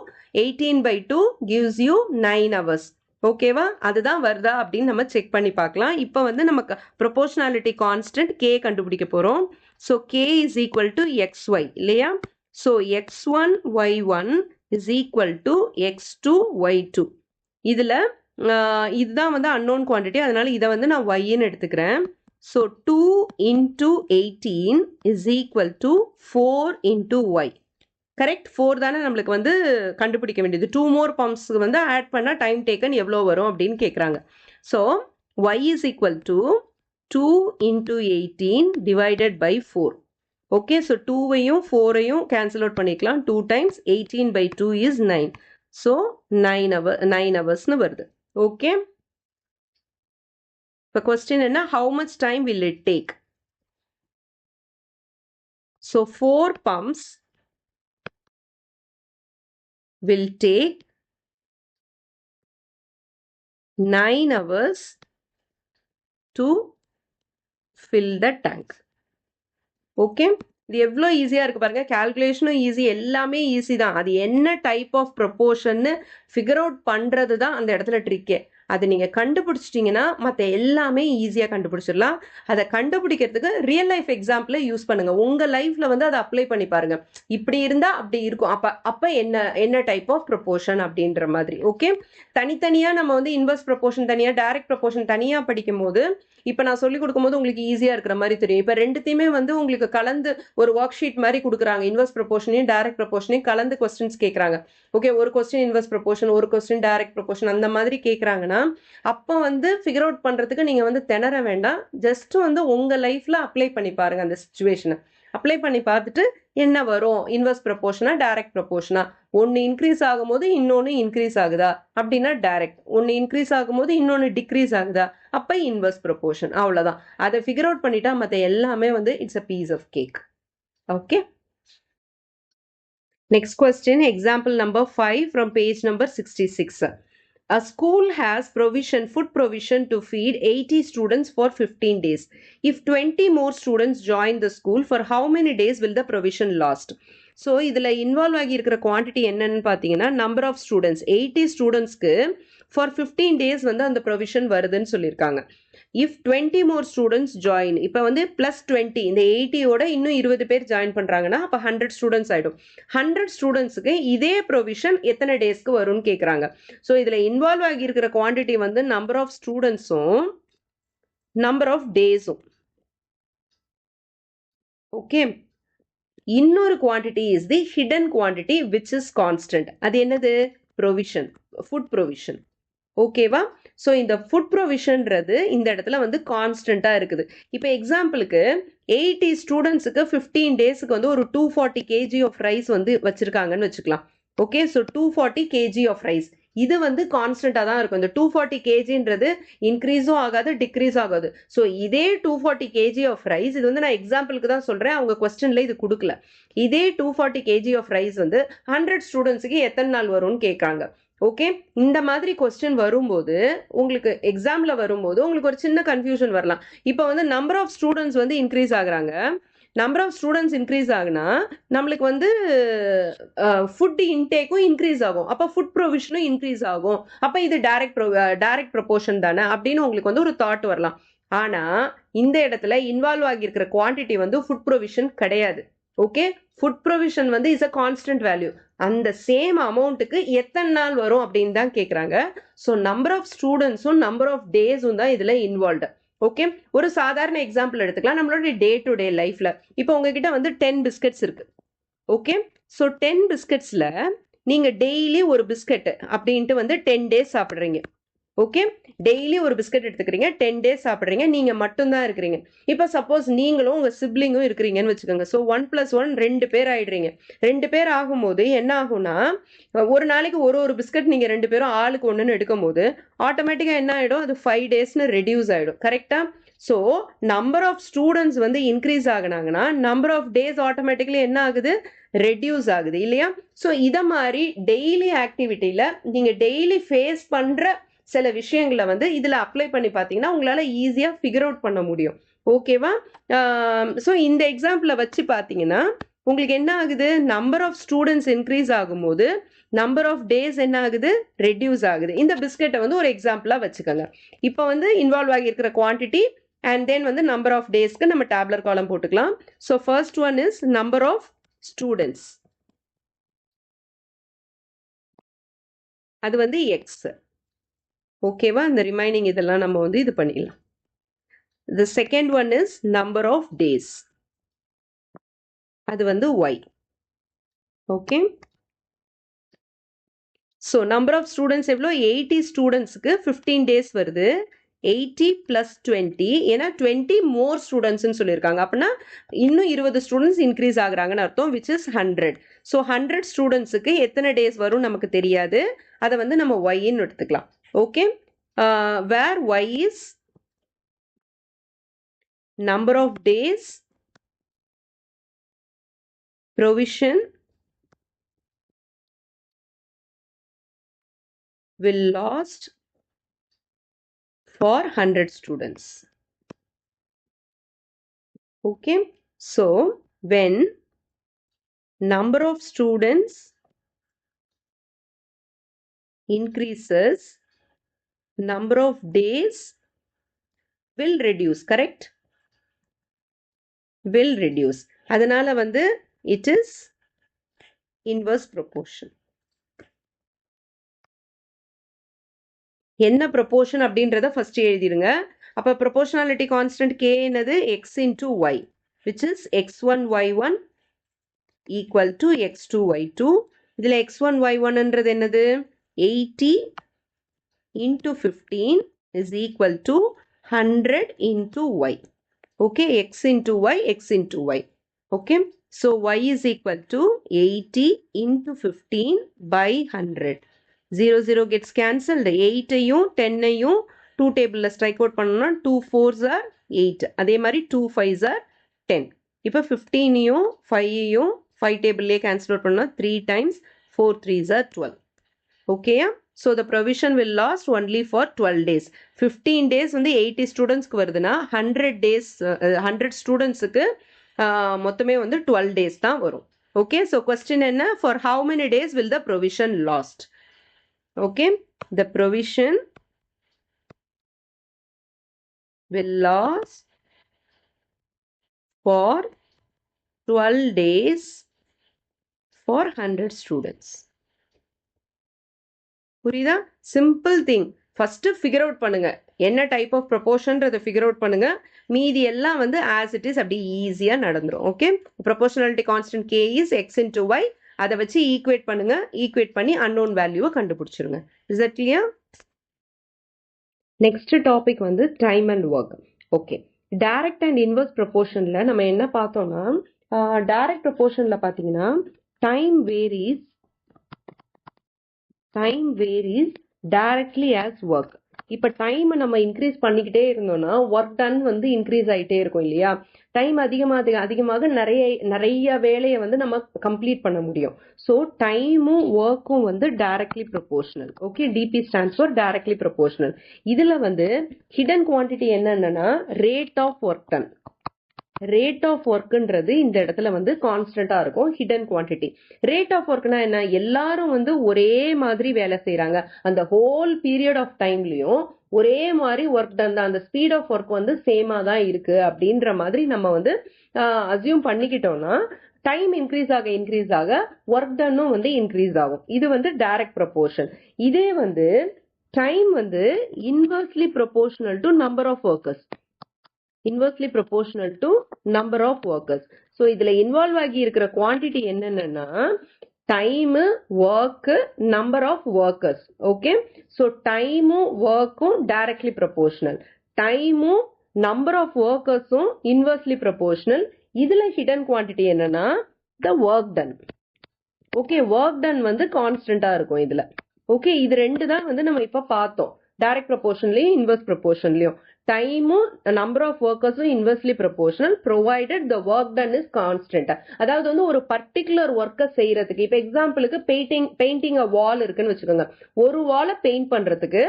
18/2 gives you 9 hours. ஓகேவா? அதுதான் வருதா அப்படின்னு நம்ம செக் பண்ணி பார்க்கலாம். இப்போ வந்து நமக்கு ப்ரொபோர்ஷனாலிட்டி கான்ஸ்டன்ட் கே கண்டுபிடிக்க போகிறோம். So k is equal to XY இல்லையா? So X1 Y1 is equal to X2 Y2. இதில் இதுதான் வந்து அன்னோன் குவான்டிட்டி, அதனால இதை வந்து நான் ஒய்ன்னு எடுத்துக்கிறேன். So 2 × 18 is equal to 4 × Y. Correct? 4 தானே நம்மளுக்கு வந்து கண்டுபிடிக்க வேண்டியது. 2 more பம்ப்ஸ்க்கு வந்து ஆட் பண்ணால் டைம் டேக்கன் எவ்வளோ வரும் அப்படின்னு கேட்குறாங்க. ஸோ Y is equal to 2 × 18 divided by 4. Okay, so 2வையும் 4ஐயும் கேன்சல் அவுட் பண்ணிக்கலாம். 2 டைம்ஸ் 18/2 இஸ் 9. ஸோ 9 ஹவர்ஸ்னு வருது. ஓகே, இப்போ கொஸ்டின் என்ன? How much time will it take? So 4 pumps will take 9 hours to fill the tank. Okay, இது எவ்வளோ ஈஸியாக இருக்குது பாருங்க. கால்குலேஷனும் ஈஸி, எல்லாமே ஈஸி தான். அது என்ன டைப் ஆஃப் ப்ரொப்போர்ஷன்னு ஃபிகர் அவுட் பண்ணுறது தான் அந்த இடத்துல ட்ரிக்கே. அதை நீங்கள் கண்டுபிடிச்சிட்டிங்கன்னா மற்ற எல்லாமே ஈஸியாக கண்டுபிடிச்சிடலாம். அதை கண்டுபிடிக்கிறதுக்கு ரியல் லைஃப் எக்ஸாம்பிளை யூஸ் பண்ணுங்கள். உங்கள் லைஃப்பில் வந்து அதை அப்ளை பண்ணி பாருங்கள். இப்படி இருந்தால் அப்படி இருக்கும், அப்போ என்ன டைப் ஆஃப் ப்ரொப்போர்ஷன் அப்படின்ற மாதிரி. ஓகே, தனித்தனியாக நம்ம வந்து இன்வர்ஸ் ப்ரொப்போர்ஷன் தனியாக, டைரக்ட் ப்ரொப்போர்ஷன் தனியாக படிக்கும் போது இப்போ நான் சொல்லிக் கொடுக்கும்போது உங்களுக்கு ஈஸியாக இருக்கிற மாதிரி தெரியும். இப்போ ரெண்டுத்தையுமே வந்து உங்களுக்கு கலந்து ஒரு ஒர்க் ஷீட் மாதிரி கொடுக்குறாங்க. இன்வர்ஸ் ப்ரொப்போர்ஷனையும் டைரக்ட் ப்ரொப்போர்ஷனையும் கலந்து கொஸ்டின்ஸ் கேட்குறாங்க. ஓகே, ஒரு கொஸ்டின் இன்வர்ஸ் ப்ரொப்போர்ஷன், ஒரு கொஸ்டின் டைரக்ட் ப்ரொப்போர்ஷன், அந்த மாதிரி கேட்குறாங்கன்னா அப்போ வந்து ஃபிகர் அவுட் பண்ணுறதுக்கு நீங்கள் வந்து திணற வேண்டாம். ஜஸ்ட் வந்து உங்கள் லைஃப்பில் அப்ளை பண்ணி பாருங்கள். அந்த சுச்சுவேஷனை அப்ளை பண்ணி பார்த்துட்டு என்ன வரும்? இன்வர்ஸ் ப்ரொப்போர்ஷனா டைரக்ட் ப்ரொப்போர்ஷனா? ஒன்று இன்க்ரீஸ் ஆகும்போது இன்னொன்று இன்க்ரீஸ் ஆகுதா அப்படின்னா டைரக்ட், ஒன்று இன்க்ரீஸ் ஆகும்போது இன்னொன்று டிக்ரீஸ் ஆகுதா அப்போ இன்வர்ஸ் ப்ரொப்போர்ஷன். அவ்வளோதான். அதை ஃபிகர் அவுட் பண்ணிட்டா மற்ற எல்லாமே வந்து it's a piece of cake. Okay, next question, example number 5 from page number 66. A school has food provision to feed 80 students for 15 days. If 20 more students join the school, for how many days will the provision last? So இதில் இன்வால்வ் ஆகி இருக்கிற குவான்டிட்டி என்னன்னு பார்த்தீங்கன்னா, நம்பர் ஆஃப் ஸ்டூடெண்ட்ஸ் 80 ஸ்டூடெண்ட்ஸ்க்கு ஃபார் 15 days வந்து அந்த ப்ரொவிஷன் வருதுன்னு சொல்லியிருக்காங்க. இஃப் 20 more students join, இப்போ வந்து +20, இந்த 80யோட இன்னும் 20 பேர் ஜாயின் பண்ணுறாங்கன்னா அப்போ 100 ஸ்டூடெண்ட்ஸ் ஆகிடும். 100 ஸ்டூடெண்ட்ஸுக்கு இதே ப்ரொவிஷன் எத்தனை டேஸ்க்கு வரும்னு கேட்குறாங்க. ஸோ இதில் இன்வால்வ் ஆகி இருக்கிற குவான்டிட்டி வந்து நம்பர் ஆஃப் ஸ்டூடெண்ட்ஸும் நம்பர் ஆஃப் டேஸும். ஓகே, இன்னொரு quantity is the hidden quantity which is constant. அது என்னது? Provision, food provision. ஓகேவா? ஸோ இந்த ஃபுட் ப்ரொவிஷன்றது இந்த இடத்துல வந்து கான்ஸ்டண்ட்டாக இருக்குது. இப்போ எக்ஸாம்பிளுக்கு 80 ஸ்டூடெண்ட்ஸுக்கு 15 டேஸுக்கு வந்து ஒரு 240 kg ஆஃப் ரைஸ் வந்து வச்சுருக்காங்கன்னு வச்சுக்கலாம். Okay, so 240 kg of rice இது வந்து கான்ஸ்டண்ட்டாக தான் இருக்கும். இந்த 240 kgன்றது இன்க்ரீஸும் ஆகாது, டிக்ரீஸ் ஆகாது. ஸோ இதே 240 kg ஆஃப் ரைஸ், இது வந்து நான் எக்ஸாம்பிளுக்கு தான் சொல்கிறேன், அவங்க கொஸ்டினில் இது கொடுக்கல. இதே 240 kg ஆஃப் ரைஸ் வந்து 100 ஸ்டூடெண்ட்ஸுக்கு எத்தனை நாள் வரும்னு கேட்குறாங்க. ஓகே, இந்த மாதிரி கொஸ்டின் வரும்போது உங்களுக்கு எக்ஸாம்ல வரும்போது உங்களுக்கு ஒரு சின்ன கன்ஃபியூஷன் வரலாம். இப்போ வந்து நம்பர் ஆஃப் ஸ்டூடெண்ட்ஸ் வந்து இன்க்ரீஸ் ஆகுறாங்க. நம்பர் ஆஃப் ஸ்டூடெண்ட்ஸ் இன்க்ரீஸ் ஆகுனா நம்மளுக்கு வந்து ஃபுட் இன்டேக்கும் இன்க்ரீஸ் ஆகும். அப்போ ஃபுட் ப்ரொவிஷனும் இன்க்ரீஸ் ஆகும். அப்போ இது டைரக்ட் ப்ரொபோர்ஷன் தானே அப்படின்னு உங்களுக்கு வந்து ஒரு தாட் வரலாம். ஆனால் இந்த இடத்துல இன்வால்வ் ஆகியிருக்கிற குவான்டிட்டி வந்து ஃபுட் ப்ரொவிஷன் கிடையாது. ஓகே, ஃபுட் ப்ரொவிஷன் வந்து இஸ் அ கான்ஸ்டன்ட் வேல்யூ. அந்த சேம் அமௌண்ட்டுக்கு எத்தனை நாள் வரும் அப்படின்னு தான் கேட்குறாங்க. ஸோ நம்பர் ஆஃப் ஸ்டூடெண்ட்ஸும் நம்பர் ஆஃப் டேஸும் தான் இதில் இன்வால்வ்டு. ஓகே, ஒரு சாதாரண எக்ஸாம்பிள் எடுத்துக்கலாம். நம்மளோட டே டு டே லைஃப்ல இப்போ உங்ககிட்ட வந்து 10 பிஸ்கெட்ஸ் இருக்கு. ஓகே, ஸோ 10 பிஸ்கெட்ஸ்ல நீங்க டெய்லி ஒரு பிஸ்கெட் அப்படின்ட்டு வந்து 10 டேஸ் சாப்பிட்றீங்க. ஓகே, டெய்லி ஒரு பிஸ்கெட் எடுத்துக்கிறீங்க, 10 டேஸ் சாப்பிட்றீங்க, நீங்க மட்டும்தான் இருக்கிறீங்க. இப்போ சப்போஸ் நீங்களும் உங்க சிப்ளிங்கும் இருக்கிறீங்கன்னு வச்சுக்கோங்க. ஸோ 1 + 1 2 பேர் ஆயிடுறீங்க. 2 பேர் ஆகும்போது என்ன ஆகும்னா, ஒரு நாளைக்கு ஒரு பிஸ்கெட் நீங்க 2 பேரும் ஆளுக்கு ஒன்றுன்னு எடுக்கும் போது ஆட்டோமேட்டிக்கா என்ன ஆயிடும், அது 5 டேஸ்னு ரெடியூஸ் ஆயிடும். கரெக்டா? ஸோ நம்பர் ஆஃப் ஸ்டூடெண்ட்ஸ் வந்து இன்க்ரீஸ் ஆகினாங்கன்னா நம்பர் ஆஃப் டேஸ் ஆட்டோமேட்டிக்கலி என்ன ஆகுது, ரெடியூஸ் ஆகுது இல்லையா? ஸோ இதை மாதிரி டெய்லி ஆக்டிவிட்டியில நீங்க டெய்லி ஃபேஸ் பண்ற சில விஷயங்களை வந்து இதில் அப்ளை பண்ணி பார்த்தீங்கன்னா உங்களால் ஈஸியாக ஃபிகர் அவுட் பண்ண முடியும். ஓகேவா? ஸோ இந்த எக்ஸாம்பிளை வச்சு பார்த்தீங்கன்னா உங்களுக்கு என்ன ஆகுது, நம்பர் ஆஃப் ஸ்டூடெண்ட்ஸ் இன்க்ரீஸ் ஆகும்போது நம்பர் ஆஃப் டேஸ் என்ன ஆகுது, ரெடியூஸ் ஆகுது. இந்த பிஸ்கெட்டை வந்து ஒரு எக்ஸாம்பிளாக வச்சுக்கோங்க. இப்போ வந்து இன்வால்வ் ஆகியிருக்கிற குவான்டிட்டி அண்ட் தென் வந்து நம்பர் ஆஃப் டேஸ்க்கு நம்ம டேப்லர் காலம் போட்டுக்கலாம். So first one is number of students, அது வந்து எக்ஸ். ஓகேவா? இந்த ரிமைனிங் இதெல்லாம் நம்ம வந்து இது பண்ணிடலாம். The second one is number of days, அது வந்து y. Okay, so number of students எவ்வளோ, 80 ஸ்டூடெண்ட்ஸுக்கு 15 டேஸ் வருது. 80 + 20, ஏன்னா 20 மோர் ஸ்டூடெண்ட்ஸ்ன்னு சொல்லியிருக்காங்க. அப்படின்னா இன்னும் 20 ஸ்டூடெண்ட்ஸ் இன்க்ரீஸ் ஆகுறாங்கன்னு அர்த்தம், விச் இஸ் 100. ஸோ 100 ஸ்டூடெண்ட்ஸுக்கு எத்தனை டேஸ் வரும் நமக்கு தெரியாது, அதை வந்து நம்ம ஒய்ன்னு எடுத்துக்கலாம். Okay, where y is number of days provision will last for 100 students. Okay, so when number of students increases, number of days will reduce. Correct? Will reduce. அதனால வந்து it is inverse proportion. என்ன ப்ரொபோர்ஷன் அப்படின்றத ஃபர்ஸ்ட் எழுதிடுங்க. அப்போ ப்ரொபோர்ஷனாலிட்டி கான்ஸ்டன்ட் k என்னது, x into y, which is x1 y1 equal to x2 y2. இதில் x1 y1ன்றது என்னது, 80 into 15 is equal to 100 into y. Okay, x into y, x into y. Okay, so y is equal to 80 into 15 by 100. 0 0 gets cancelled. 8ஐயும் 10ஐயும் 2 டேபிளில் ஸ்ட்ரைக் அவுட் பண்ணோம்னா 2 4s are 8. அதே மாதிரி 2 5s are 10. இப்போ 15ஐயும் 5ஐயும் 5 டேபிள்லேயே கேன்சல் அவுட் பண்ணோம்னா 3 times 4 3s are 12. ஓகேயா? So the provision will last only for 12 days. 15 days வந்து 80 ஸ்டூடெண்ட்ஸ்க்கு வருதுன்னா 100 days 100 ஸ்டூடெண்ட்ஸுக்கு மொத்தமே வந்து 12 days தான் வரும். ஓகே, ஸோ கொஸ்டின் என்ன, for how many days will the provision last? Okay, the provision will last for 12 days for 100 students. புரியுதா? Simple thing. First figure out பண்ணுங்க, என்ன டைப் ஆஃப் ப்ரொபோர்ஷன்றதை ஃபிகர் அவுட் பண்ணுங்க. மீதி எல்லாம் வந்து ஆஸ் இட் இஸ் அப்படி ஈஸியாக நடந்துடும். Okay, proportionality constant k is x into y, அதை வச்சு ஈக்குவேட் பண்ணுங்க. ஈக்குவேட் பண்ணி அன்னோன் வேல்யூவை கண்டுபிடிச்சிருங்க. Is that clear? Next topic வந்து time and work. Okay, direct and inverse ப்ரொபோர்ஷன்ல நம்ம என்ன பார்த்தோம்னா, டைரக்ட் ப்ரொபோர்ஷன்ல பார்த்தீங்கன்னா time varies directly as work. இப்ப டைம் நம்ம இன்க்ரீஸ் பண்ணிக்கிட்டே இருந்தோம்னா ஒர்க் டன் வந்து இன்க்ரீஸ் ஆயிட்டே இருக்கும் இல்லையா? டைம் அதிகமாக நிறைய வேலையை வந்து நம்ம கம்ப்ளீட் பண்ண முடியும். ஸோ டைமும் ஒர்க்கும் வந்து directly proportional. Okay, DP stands for directly proportional. இதுல வந்து ஹிடன் குவான்டிட்டி என்னன்னா rate of work done. Rate of ஒர்க்ன்றது இந்த இடத்துல வந்து கான்ஸ்டன்டா இருக்கும். Hidden quantity. ரேட் ஆஃப் ஒர்க்னா என்ன? எல்லாரும் வந்து ஒரே மாதிரி வேலை செய்யறாங்க, அந்த ஹோல் பீரியட் ஆஃப் டைம்லயும் ஒரே மாதிரி ஒர்க் டன் தான், அந்த ஸ்பீட் ஆஃப் ஒர்க் வந்து சேமா தான் இருக்கு அப்படின்ற மாதிரி நம்ம வந்து அசியூம் பண்ணிக்கிட்டோம்னா டைம் இன்க்ரீஸ் ஆக ஒர்க் டன்னும் வந்து இன்க்ரீஸ் ஆகும். இது வந்து டைரக்ட் ப்ரொபோர்ஷன். இதே வந்து டைம் வந்து inversely proportional to number of workers. Inversely proportional to number of workers. So இதுல இன்வால்வ் ஆகி இருக்கிற குவான்டிட்டி என்னன்னா time, work, number of workers. Okay, so டைமும் ஒர்க்கும் டைரக்ட்லி ப்ரொபோர்ஷனல், டைமும் நம்பர் ஆஃப் ஒர்க்கர்ஸும் இன்வெர்ஸ்லி ப்ரொபோர்ஷனல். இதுல ஹிடன் குவான்டிட்டி என்னன்னா the work done. Okay, work done வந்து கான்ஸ்டன்டா இருக்கும் இதுல. ஓகே, இது ரெண்டு தான் வந்து நம்ம இப்ப பார்த்தோம், டைரக்ட் ப்ரொபோர்ஷன்லயும் இன்வெர்ஸ் ப்ரொபோர்ஷன்லயும். டைமும் நம்பர் ஆஃப் ஒர்க்கர்ஸும் inversely proportional provided the work done is constant. அதாவது வந்து ஒரு பர்டிகுலர் ஒர்க்கை செய்யறதுக்கு, இப்ப எக்ஸாம்பிளுக்கு பெயிண்டிங் அ வால் இருக்குன்னு வச்சுக்கோங்க. ஒரு வாலை பெயிண்ட் பண்றதுக்கு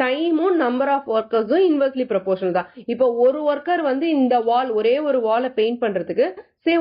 டைமும் நம்பர் ஆஃப் ஒர்க்கர்ஸும் இன்வெர்ஸ்லி ப்ரொபோர்ஷனல் தான். இப்போ ஒரு ஒர்க்கர் வந்து இந்த வால், ஒரே ஒரு வாலை பெயிண்ட் பண்றதுக்கு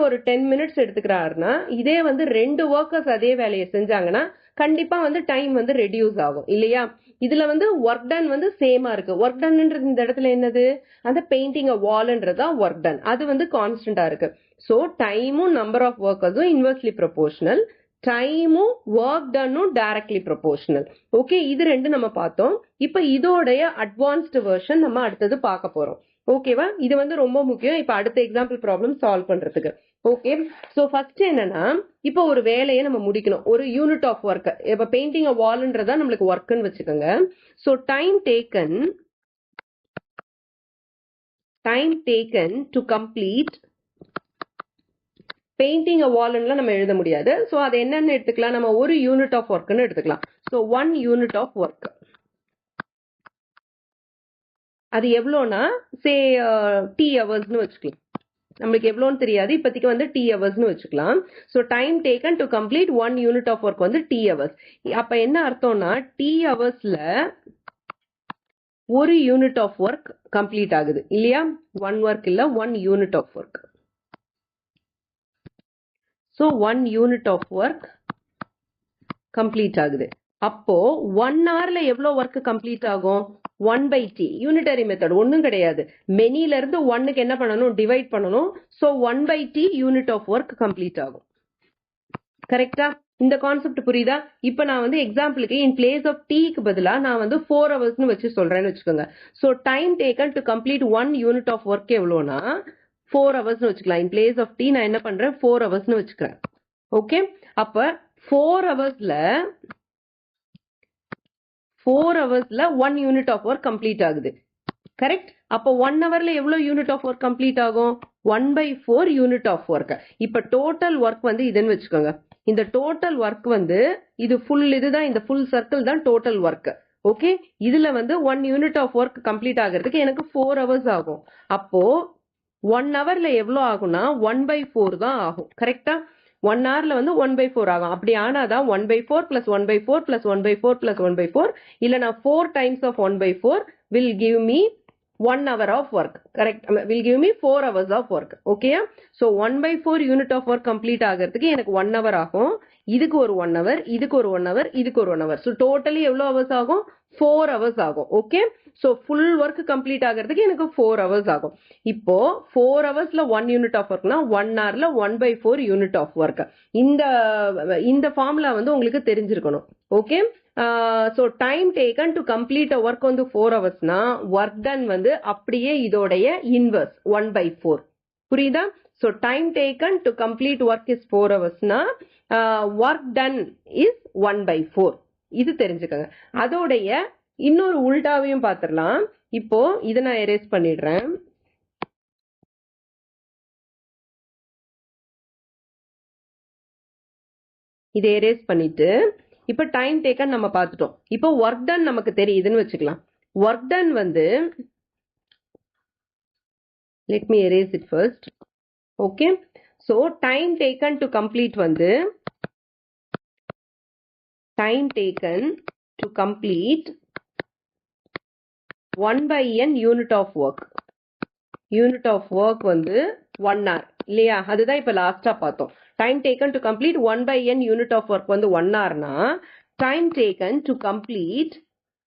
ஒரு 10 மினிட்ஸ் எடுத்துக்கிறாருன்னா, இதே வந்து 2 ஒர்க்கர்ஸ் அதே வேலையை செஞ்சாங்கன்னா கண்டிப்பா வந்து டைம் வந்து ரெடியூஸ் ஆகும் இல்லையா? இதுல வந்து ஒர்க் டன் வந்து சேமா இருக்கு. ஒர்க் டன்ன்றது இந்த இடத்துல என்னது? அந்த பெயிண்டிங் அ வால்ன்றதா ஒர்க் டன், அது வந்து கான்ஸ்டன்டா இருக்கு. சோ டைமும் நம்பர் ஆஃப் ஒர்க்கர்ஸும் இன்வெர்ஸ்லி ப்ரொபோர்ஷனல், டைமும் ஒர்க் டன்னும் டைரக்ட்லி ப்ரொபோர்ஷனல். ஓகே, இது ரெண்டு நம்ம பார்த்தோம். இப்ப இதோடைய அட்வான்ஸ்டு வெர்ஷன் நம்ம அடுத்தது பார்க்க போறோம். ஓகேவா? இது வந்து ரொம்ப முக்கியம் இப்ப அடுத்த எக்ஸாம்பிள் ப்ராப்ளம் சால்வ் பண்றதுக்கு. ஓகே, சோ ஃபர்ஸ்ட் என்னன்னா, இப்போ ஒரு வேலையை நம்ம முடிக்கணும், ஒரு யூனிட் ஆஃப் ஒர்க். இப்ப பெயிண்டிங் அ வால்ன்றதா நம்மளுக்கு ஒர்க்னு வச்சுக்கோங்க. So time taken to complete painting a வால்ல நம்ம எழுத முடியாது. சோ அது என்னன்னு எடுத்துக்கலாம், நம்ம ஒரு யூனிட் ஆஃப் ஒர்க்னு எடுத்துக்கலாம். So 1 unit of work. அது எவ்வளோனா சே T ஹவர்ஸ்னு வச்சுக்கலாம். நம்மளுக்கு எவ்வளோன்னு தெரியாது, இப்போதைக்கு வந்து T ஹவர்ஸ்னு வச்சுக்கலாம். So time taken to complete 1 unit of work வந்து T ஹவர்ஸ். அப்ப என்ன அர்த்தம்னா T ஹவர்ஸ்ல ஒரு யூனிட் ஆஃப் ஒர்க் கம்ப்ளீட் ஆகுது இல்லையா? 1 ஒர்க் இல்ல, 1 unit of work. So 1 unit of work complete ஆகுது. அப்போ 1 ஹவர்ல எவ்வளவு ஒர்க் கம்ப்ளீட் ஆகும்? 1/t. யூனிட்டரி மெத்தட் ஒன்னும் கிடையாது, மெனில இருந்து 1க்கு என்ன பண்ணணும்? டிவைட் பண்ணணும். So 1/t unit of work complete ஆகும். கரெக்டா? இந்த கான்செப்ட் புரியுதா? இப்ப நான் வந்து எக்ஸாம்பிளுக்கு இன் பிளேஸ் ஆஃப் டீக்கு பதிலா நான் வந்து 4 ஹவர்ஸ்னு வச்சு சொல்றேன்னு வச்சுக்கோங்க. So time taken to complete 1 unit of work எவ்வளோனா 4 ஹவர்ஸ்னு வச்சுக்கலாம். இன் பிளேஸ் ஆஃப் டி நான் என்ன பண்றேன்? 4 ஹவர்ஸ்னு வச்சுக்கிறேன். ஓகே, அப்ப 4 ஹவர்ஸ்ல 1 யூனிட் ஆஃப் ஒர்க் கம்ப்ளீட் ஆகுது. கரெக்ட்? அப்போ 1 ஹவர்ல எவ்வளவு யூனிட் ஆஃப் ஒர்க் கம்ப்ளீட் ஆகும்? 1/4 யூனிட் ஆஃப் ஒர்க். இப்ப டோட்டல் ஒர்க் வந்து இதுன்னு வச்சுக்கோங்க. இந்த டோட்டல் ஒர்க் வந்து இது ஃபுல், இதுதான் இந்த ஃபுல் சர்க்கிள் தான் டோட்டல் ஒர்க். ஓகே, இதுல வந்து 1 யூனிட் ஆஃப் ஒர்க் கம்ப்ளீட் ஆகிறதுக்கு எனக்கு 4 ஹவர்ஸ் ஆகும். அப்போ 1 ஹவர்ல எவ்வளவு ஆகும்னா 1/4 தான் ஆகும். கரெக்டா? 1 ஹவர்ல வந்து 1/4 ஆகும். அப்படி ஆனாதான் 1/4 plus 1/4 plus 1/4 plus 1/4 இல்லனா 4 times of 1/4 will give me 1 hour of work. Correct? Will give me 4 hours of work. Okay? So 1/4 unit of work complete ஆகிறதுக்கு எனக்கு 1 hour ஆகும். இதுக்கு ஒரு 1 hour, இதுக்கு ஒரு 1 hour, இதுக்கு ஒரு 1 hour. So totally எவ்வளவு hours ஆகும்? 4 hours ஆகும். Okay, so full work complete ஆகிறதுக்கு எனக்கு 4 hours ஆகும். இப்போ 4 ஹவர்ஸ்ல 1 யூனிட் ஆஃப் ஒர்க்னா 1 ஹவர்ல 1/4 யூனிட் ஆஃப் ஒர்க். இந்த ஃபார்முலா வந்து உங்களுக்கு தெரிஞ்சிருக்கணும். Okay, so time taken to complete work வந்து 4 ஹவர்ஸ்னா ஒர்க் டன் வந்து அப்படியே இதோடைய இன்வர்ஸ் 1/4. புரியுதா? So time taken to complete work is 4 ஹவர்ஸ்னா ஒர்க் டன் இஸ் 1/4. இது தெரிஞ்சுக்கோங்க. அதோடைய இன்னொரு உல்டாவையும் பார்த்துடலாம். இப்போ இதை நான் எரேஸ் பண்ணிடுறேன். இதை எரேஸ் பண்ணிட்டு இப்போ டைம் டேக்கன் நம்ம பார்த்துட்டோம். இப்போ ஒர்க் டன் நமக்கு தெரியுதுன்னு வச்சுக்கலாம். ஒர்க் டன் வந்து let me erase it first. Okay, so time taken to complete வந்து time taken to complete 1/n unit of work. Unit of work வந்து 1 hour இல்லையா? அதுதான் இப்ப லாஸ்டா பார்த்தோம். time taken to complete 1/n unit of work வந்து 1 hourனா time taken to complete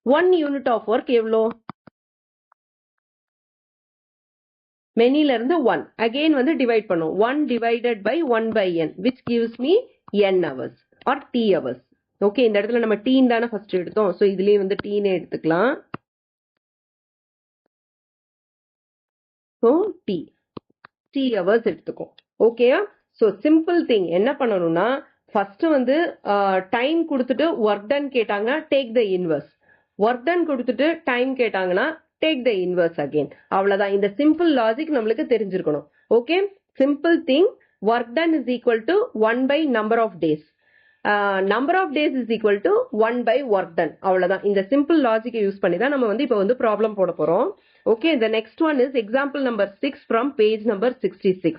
1 unit of work எவ்வளோ? மெனில இருந்து 1 again வந்து டிவைட் பண்ணும். 1 divided by 1/n which gives me n hours or t hours. Okay, இந்த இடத்துல நம்ம டீன் தானே ஃபர்ஸ்ட் எடுத்தோம். ஸோ இதுலயும் வந்து டீனே எடுத்துக்கலாம். ஸோ டி ஹவர்ஸ் எடுத்துக்கும். ஓகேயா? ஸோ சிம்பிள் திங் என்ன பண்ணணும்னா ஃபர்ஸ்ட் வந்து டைம் கொடுத்துட்டு ஒர்க் டன் கேட்டாங்க, take the inverse. Work done கொடுத்துட்டு டைம் கேட்டாங்கன்னா டேக் த இன்வர்ஸ் அகெயின். அவ்வளவுதான். இந்த சிம்பிள் லாஜிக் நம்மளுக்கு தெரிஞ்சிருக்கணும். Okay, simple thing work done is equal to 1 by number of days. Number of days is equal to 1 by work done. அவ்வளவுதான். இந்த சிம்பிள் லாஜிக்கை யூஸ் பண்ணி தான் நம்ம வந்து இப்போ வந்து ப்ராப்ளம் போட போறோம். Okay, the next one is example number 6 from page number 66.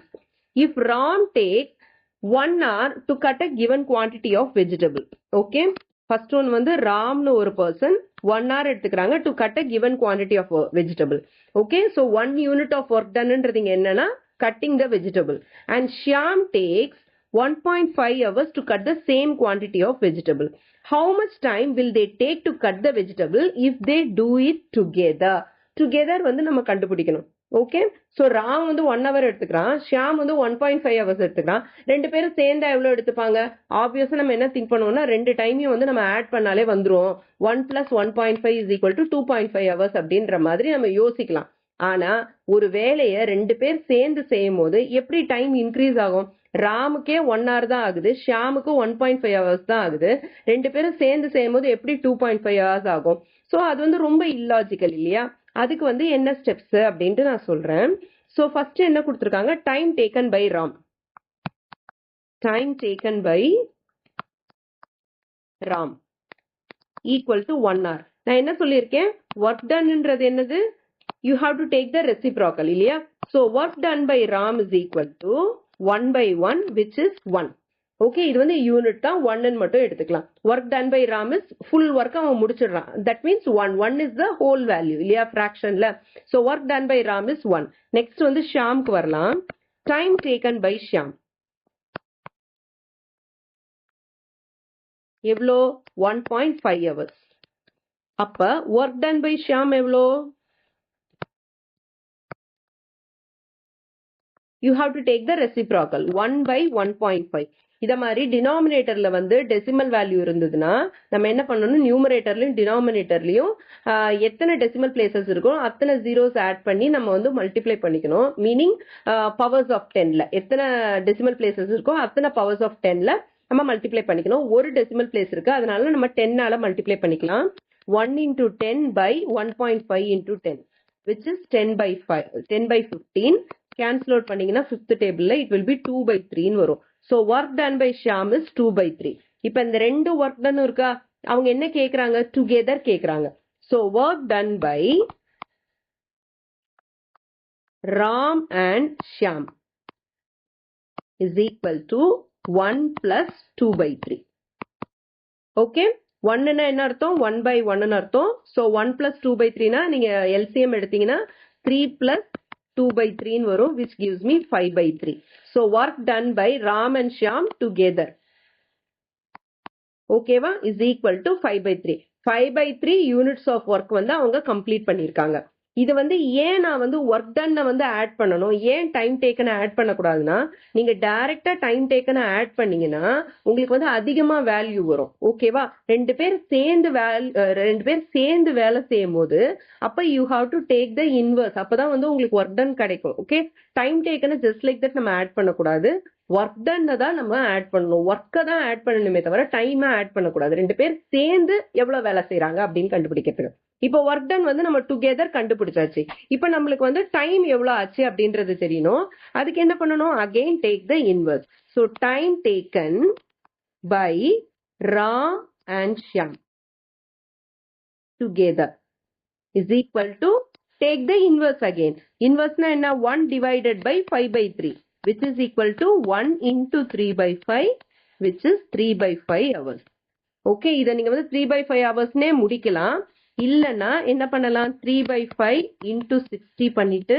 If Ram takes 1 hour to cut a given quantity of vegetable. Okay, first one வந்து ராம்னு ஒரு person 1 hour எடுத்துக்கிறாங்க to cut a given quantity of vegetable. Okay, so 1 unit of work doneன்றது என்னன்னா cutting the vegetable. And Shyam takes 1.5 hours to cut the same quantity of vegetable. How much time will they take to cut the vegetable if they do it together? Together வந்து நம்ம கண்டுபிடிக்கணும். ஓகே, ஸோ ராம் வந்து 1 hour எடுத்துக்கிறான், ஷியாம் வந்து 1.5 hours எடுத்துக்கிறான். ரெண்டு பேரும் சேர்ந்தா எவ்வளோ எடுத்துப்பாங்க? ஆப்வியஸா நம்ம என்ன திங்க் பண்ணுவோம்னா ரெண்டு டைமையும் வந்து நம்ம ஆட் பண்ணாலே வந்துரும். 1 + 1.5 is equal to 2.5 hours அப்படின்ற மாதிரி நம்ம யோசிக்கலாம். ஆனா ஒரு வேலையை ரெண்டு பேர் சேர்ந்து செய்யும் போது எப்படி டைம் இன்க்ரீஸ் ஆகும்? ராமுக்கே 1 hour தான் ஆகுது, ஷியாமுக்கு 1.5 hours தான் ஆகுது. ரெண்டு பேரும் சேர்ந்து செய்யும் போது எப்படி 2.5 hours ஆகும்? ஸோ அது வந்து ரொம்ப இல்லாஜிக்கல் இல்லையா? அதுக்கு வந்து என்ன ஸ்டெப்ஸ் அப்படின்ட்டு நான் சொல்றேன். ஸோ ஃபர்ஸ்ட் என்ன கொடுத்துருக்காங்க? Time taken by Ram. Time taken by Ram equal to 1 hour. நான் என்ன சொல்லியிருக்கேன்? ஒர்க் டன்ன்றது என்னது? You have to take the reciprocal இல்லையா? So work done by Ram is equal to 1/1 which is 1. Okay, இது வந்து யூனிட் தான், 1 மட்டும் எடுத்துக்கலாம். Work done by Ram is full work அவன் முடிச்சிடுறான். That means 1 is the whole value இல்லையா ஃபிராக்ஷன்ல. So work done by Ram is 1. Next வந்து ஷியாம்க்கு வரலாம். டைம் டேக்கன் பை ஷியாம் எவ்வளோ? 1.5 hours. அப்ப ஒர்க் டன் பை ஷியாம் எவ்வளோ? you have to take the reciprocal 1/1.5. இத மாதிரி டினாமினேட்டர்ல வந்து டெசிமல் வேல்யூ இருந்ததுன்னா நம்ம என்ன பண்ணணும்? நியூமரேட்டர்லயும் டினாமினேட்டர்லயும் எத்தனை டெசிமல் பிளேசஸ் இருக்கோ அத்தனை ஜீரோஸ் ஆட் பண்ணி நம்ம வந்து மல்டிப்ளை பண்ணிக்கணும். மீனிங் பவர்ஸ் ஆஃப் 10ல எத்தனை டெசிமல் பிளேசஸ் இருக்கோ அத்தனை பவர்ஸ் ஆஃப் 10ல நம்ம மல்டிப்ளை பண்ணிக்கணும். ஒரு டெசிமல் பிளேஸ் இருக்கு, அதனால நம்ம 10ஆல மல்டிப்ளை பண்ணிக்கலாம். 1 into 10 by 1.5 into 10 which is 10/15. Cancel out பண்ணீங்கன்னா ஃபிஃப்த் டேபிள்ல இட் வில் பி 2/3 வரும். So work done by Shyam is 2/3. இப்ப இந்த ரெண்டு ஒர்க் டன் இருக்கா, அவங்க என்ன கேக்குறாங்க? டுகெதர் கேக்குறாங்க. So work done by Ram and Shyam is equal to 1 + 2/3. Okay, 1ன்னா என்ன அர்த்தம்? 1/1 அர்த்தம். ஸோ 1 + 2/3னா நீங்க எல்சிஎம் எடுத்தீங்கன்னா 3 + 2/3 வரும், which gives me 5/3. So work done by Ram and Shyam together, ஓகேவா, is equal to 5/3. 5/3 units of work வந்து அவங்க கம்ப்ளீட் பண்ணிருக்காங்க. இது வந்து ஏன் நான் வந்து ஒர்க் டன்னை வந்து ஆட் பண்ணணும், ஏன் டைம் டேக்கனை ஆட் பண்ணக்கூடாதுன்னா, நீங்க டைரக்டா டைம் டேக்கனை ஆட் பண்ணீங்கன்னா உங்களுக்கு வந்து அதிகமா வேல்யூ வரும். ஓகேவா? ரெண்டு பேர் சேர்ந்து வேலை செய்யும் போது அப்ப you have to take the inverse. அப்பதான் வந்து உங்களுக்கு ஒர்க் டன் கிடைக்கும். ஓகே, டைம் டேக்கனை ஜஸ்ட் லைக் தட் நம்ம ஆட் பண்ணக்கூடாது. ஒர்க் டன் தான் நம்ம ஆட் பண்ணணும், ஒர்க்கை தான் ஆட் பண்ணணுமே தவிர டைமை ஆட் பண்ணக்கூடாது. ரெண்டு பேர் சேர்ந்து எவ்வளவு வேலை செய்யறாங்க அப்படின்னு கண்டுபிடிக்கிறதுக்கு. இப்போ ஒர்க் டன் வந்து நம்ம டுகெதர் கண்டுபிடிச்சாச்சு. இப்போ நம்மளுக்கு வந்து டைம் எவ்வளவு ஆச்சு அப்படின்றது தெரியணும். அதுக்கு என்ன பண்ணணும்? Again take the inverse. So time taken by Ram and Shyam together is equal to, take the inverse again. Inverse na enna 1 divided by 5 by 3 which is equal to 1 into 3 by 5 which is 3 by 5 hours. Okay, இதை நீங்க வந்து 3 by 5 hours நே முடிக்கலாம். இல்லனா என்ன பண்ணலாம்? 3 by 5 into 60 பண்ணிட்டு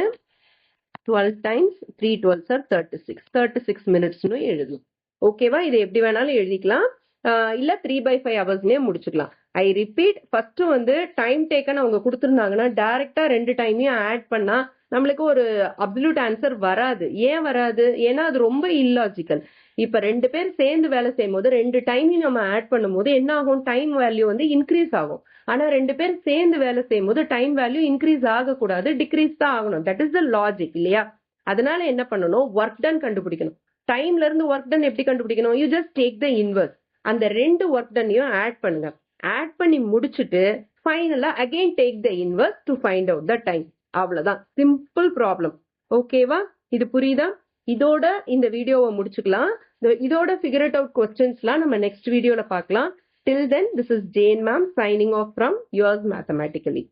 12 times 3 12s are 36 minutes னு எழுதணும். ஓகேவா? இதை எப்படி வேணாலும் எழுதிக்கலாம். இல்ல 3 by 5 ஹவர்ஸ்லயே முடிச்சுக்கலாம். ஐ ரிப்பீட், ஃபர்ஸ்ட் வந்து டைம் டேக்கன் அவங்க கொடுத்துருந்தாங்கன்னா டைரக்டா ரெண்டு டைமையும் ஆட் பண்ணா நம்மளுக்கு ஒரு அப்சல்யூட் ஆன்சர் வராது. ஏன் வராது? ஏன்னா அது ரொம்ப இல்லாஜிக்கல். இப்ப ரெண்டு பேர் சேர்ந்து வேலை செய்யும் போது ரெண்டு டைமையும் நம்ம ஆட் பண்ணும் போது என்ன ஆகும்? டைம் வேல்யூ வந்து இன்க்ரீஸ் ஆகும். ஆனா ரெண்டு பேர் சேர்ந்து வேலை செய்யும் போது டைம் வேல்யூ இன்க்ரீஸ் ஆகக்கூடாது, டிக்ரீஸ் தான் ஆகணும். தட் இஸ் த லாஜிக் இல்லையா? அதனால என்ன பண்ணணும்? ஒர்க் டன் கண்டுபிடிக்கணும். டைம்ல இருந்து ஒர்க் டன் எப்படி கண்டுபிடிக்கணும்? You just take the inverse. அந்த ரெண்டு ஒர்க் டன்னையும் ஆட் பண்ணுங்க. ஆட் பண்ணி முடிச்சுட்டு ஃபைனலா again take the inverse to find out the time. அவ்வளவுதான், சிம்பிள் ப்ராப்ளம். ஓகேவா? இது புரியுதா? இதோட இந்த வீடியோவை முடிச்சுக்கலாம். இதோட ஃபிகர் இட் அவுட் கொஸ்டின்ஸ்லாம் நம்ம நெக்ஸ்ட் வீடியோல பார்க்கலாம். Till then, this is Jane ma'am signing off from Yours Mathematically.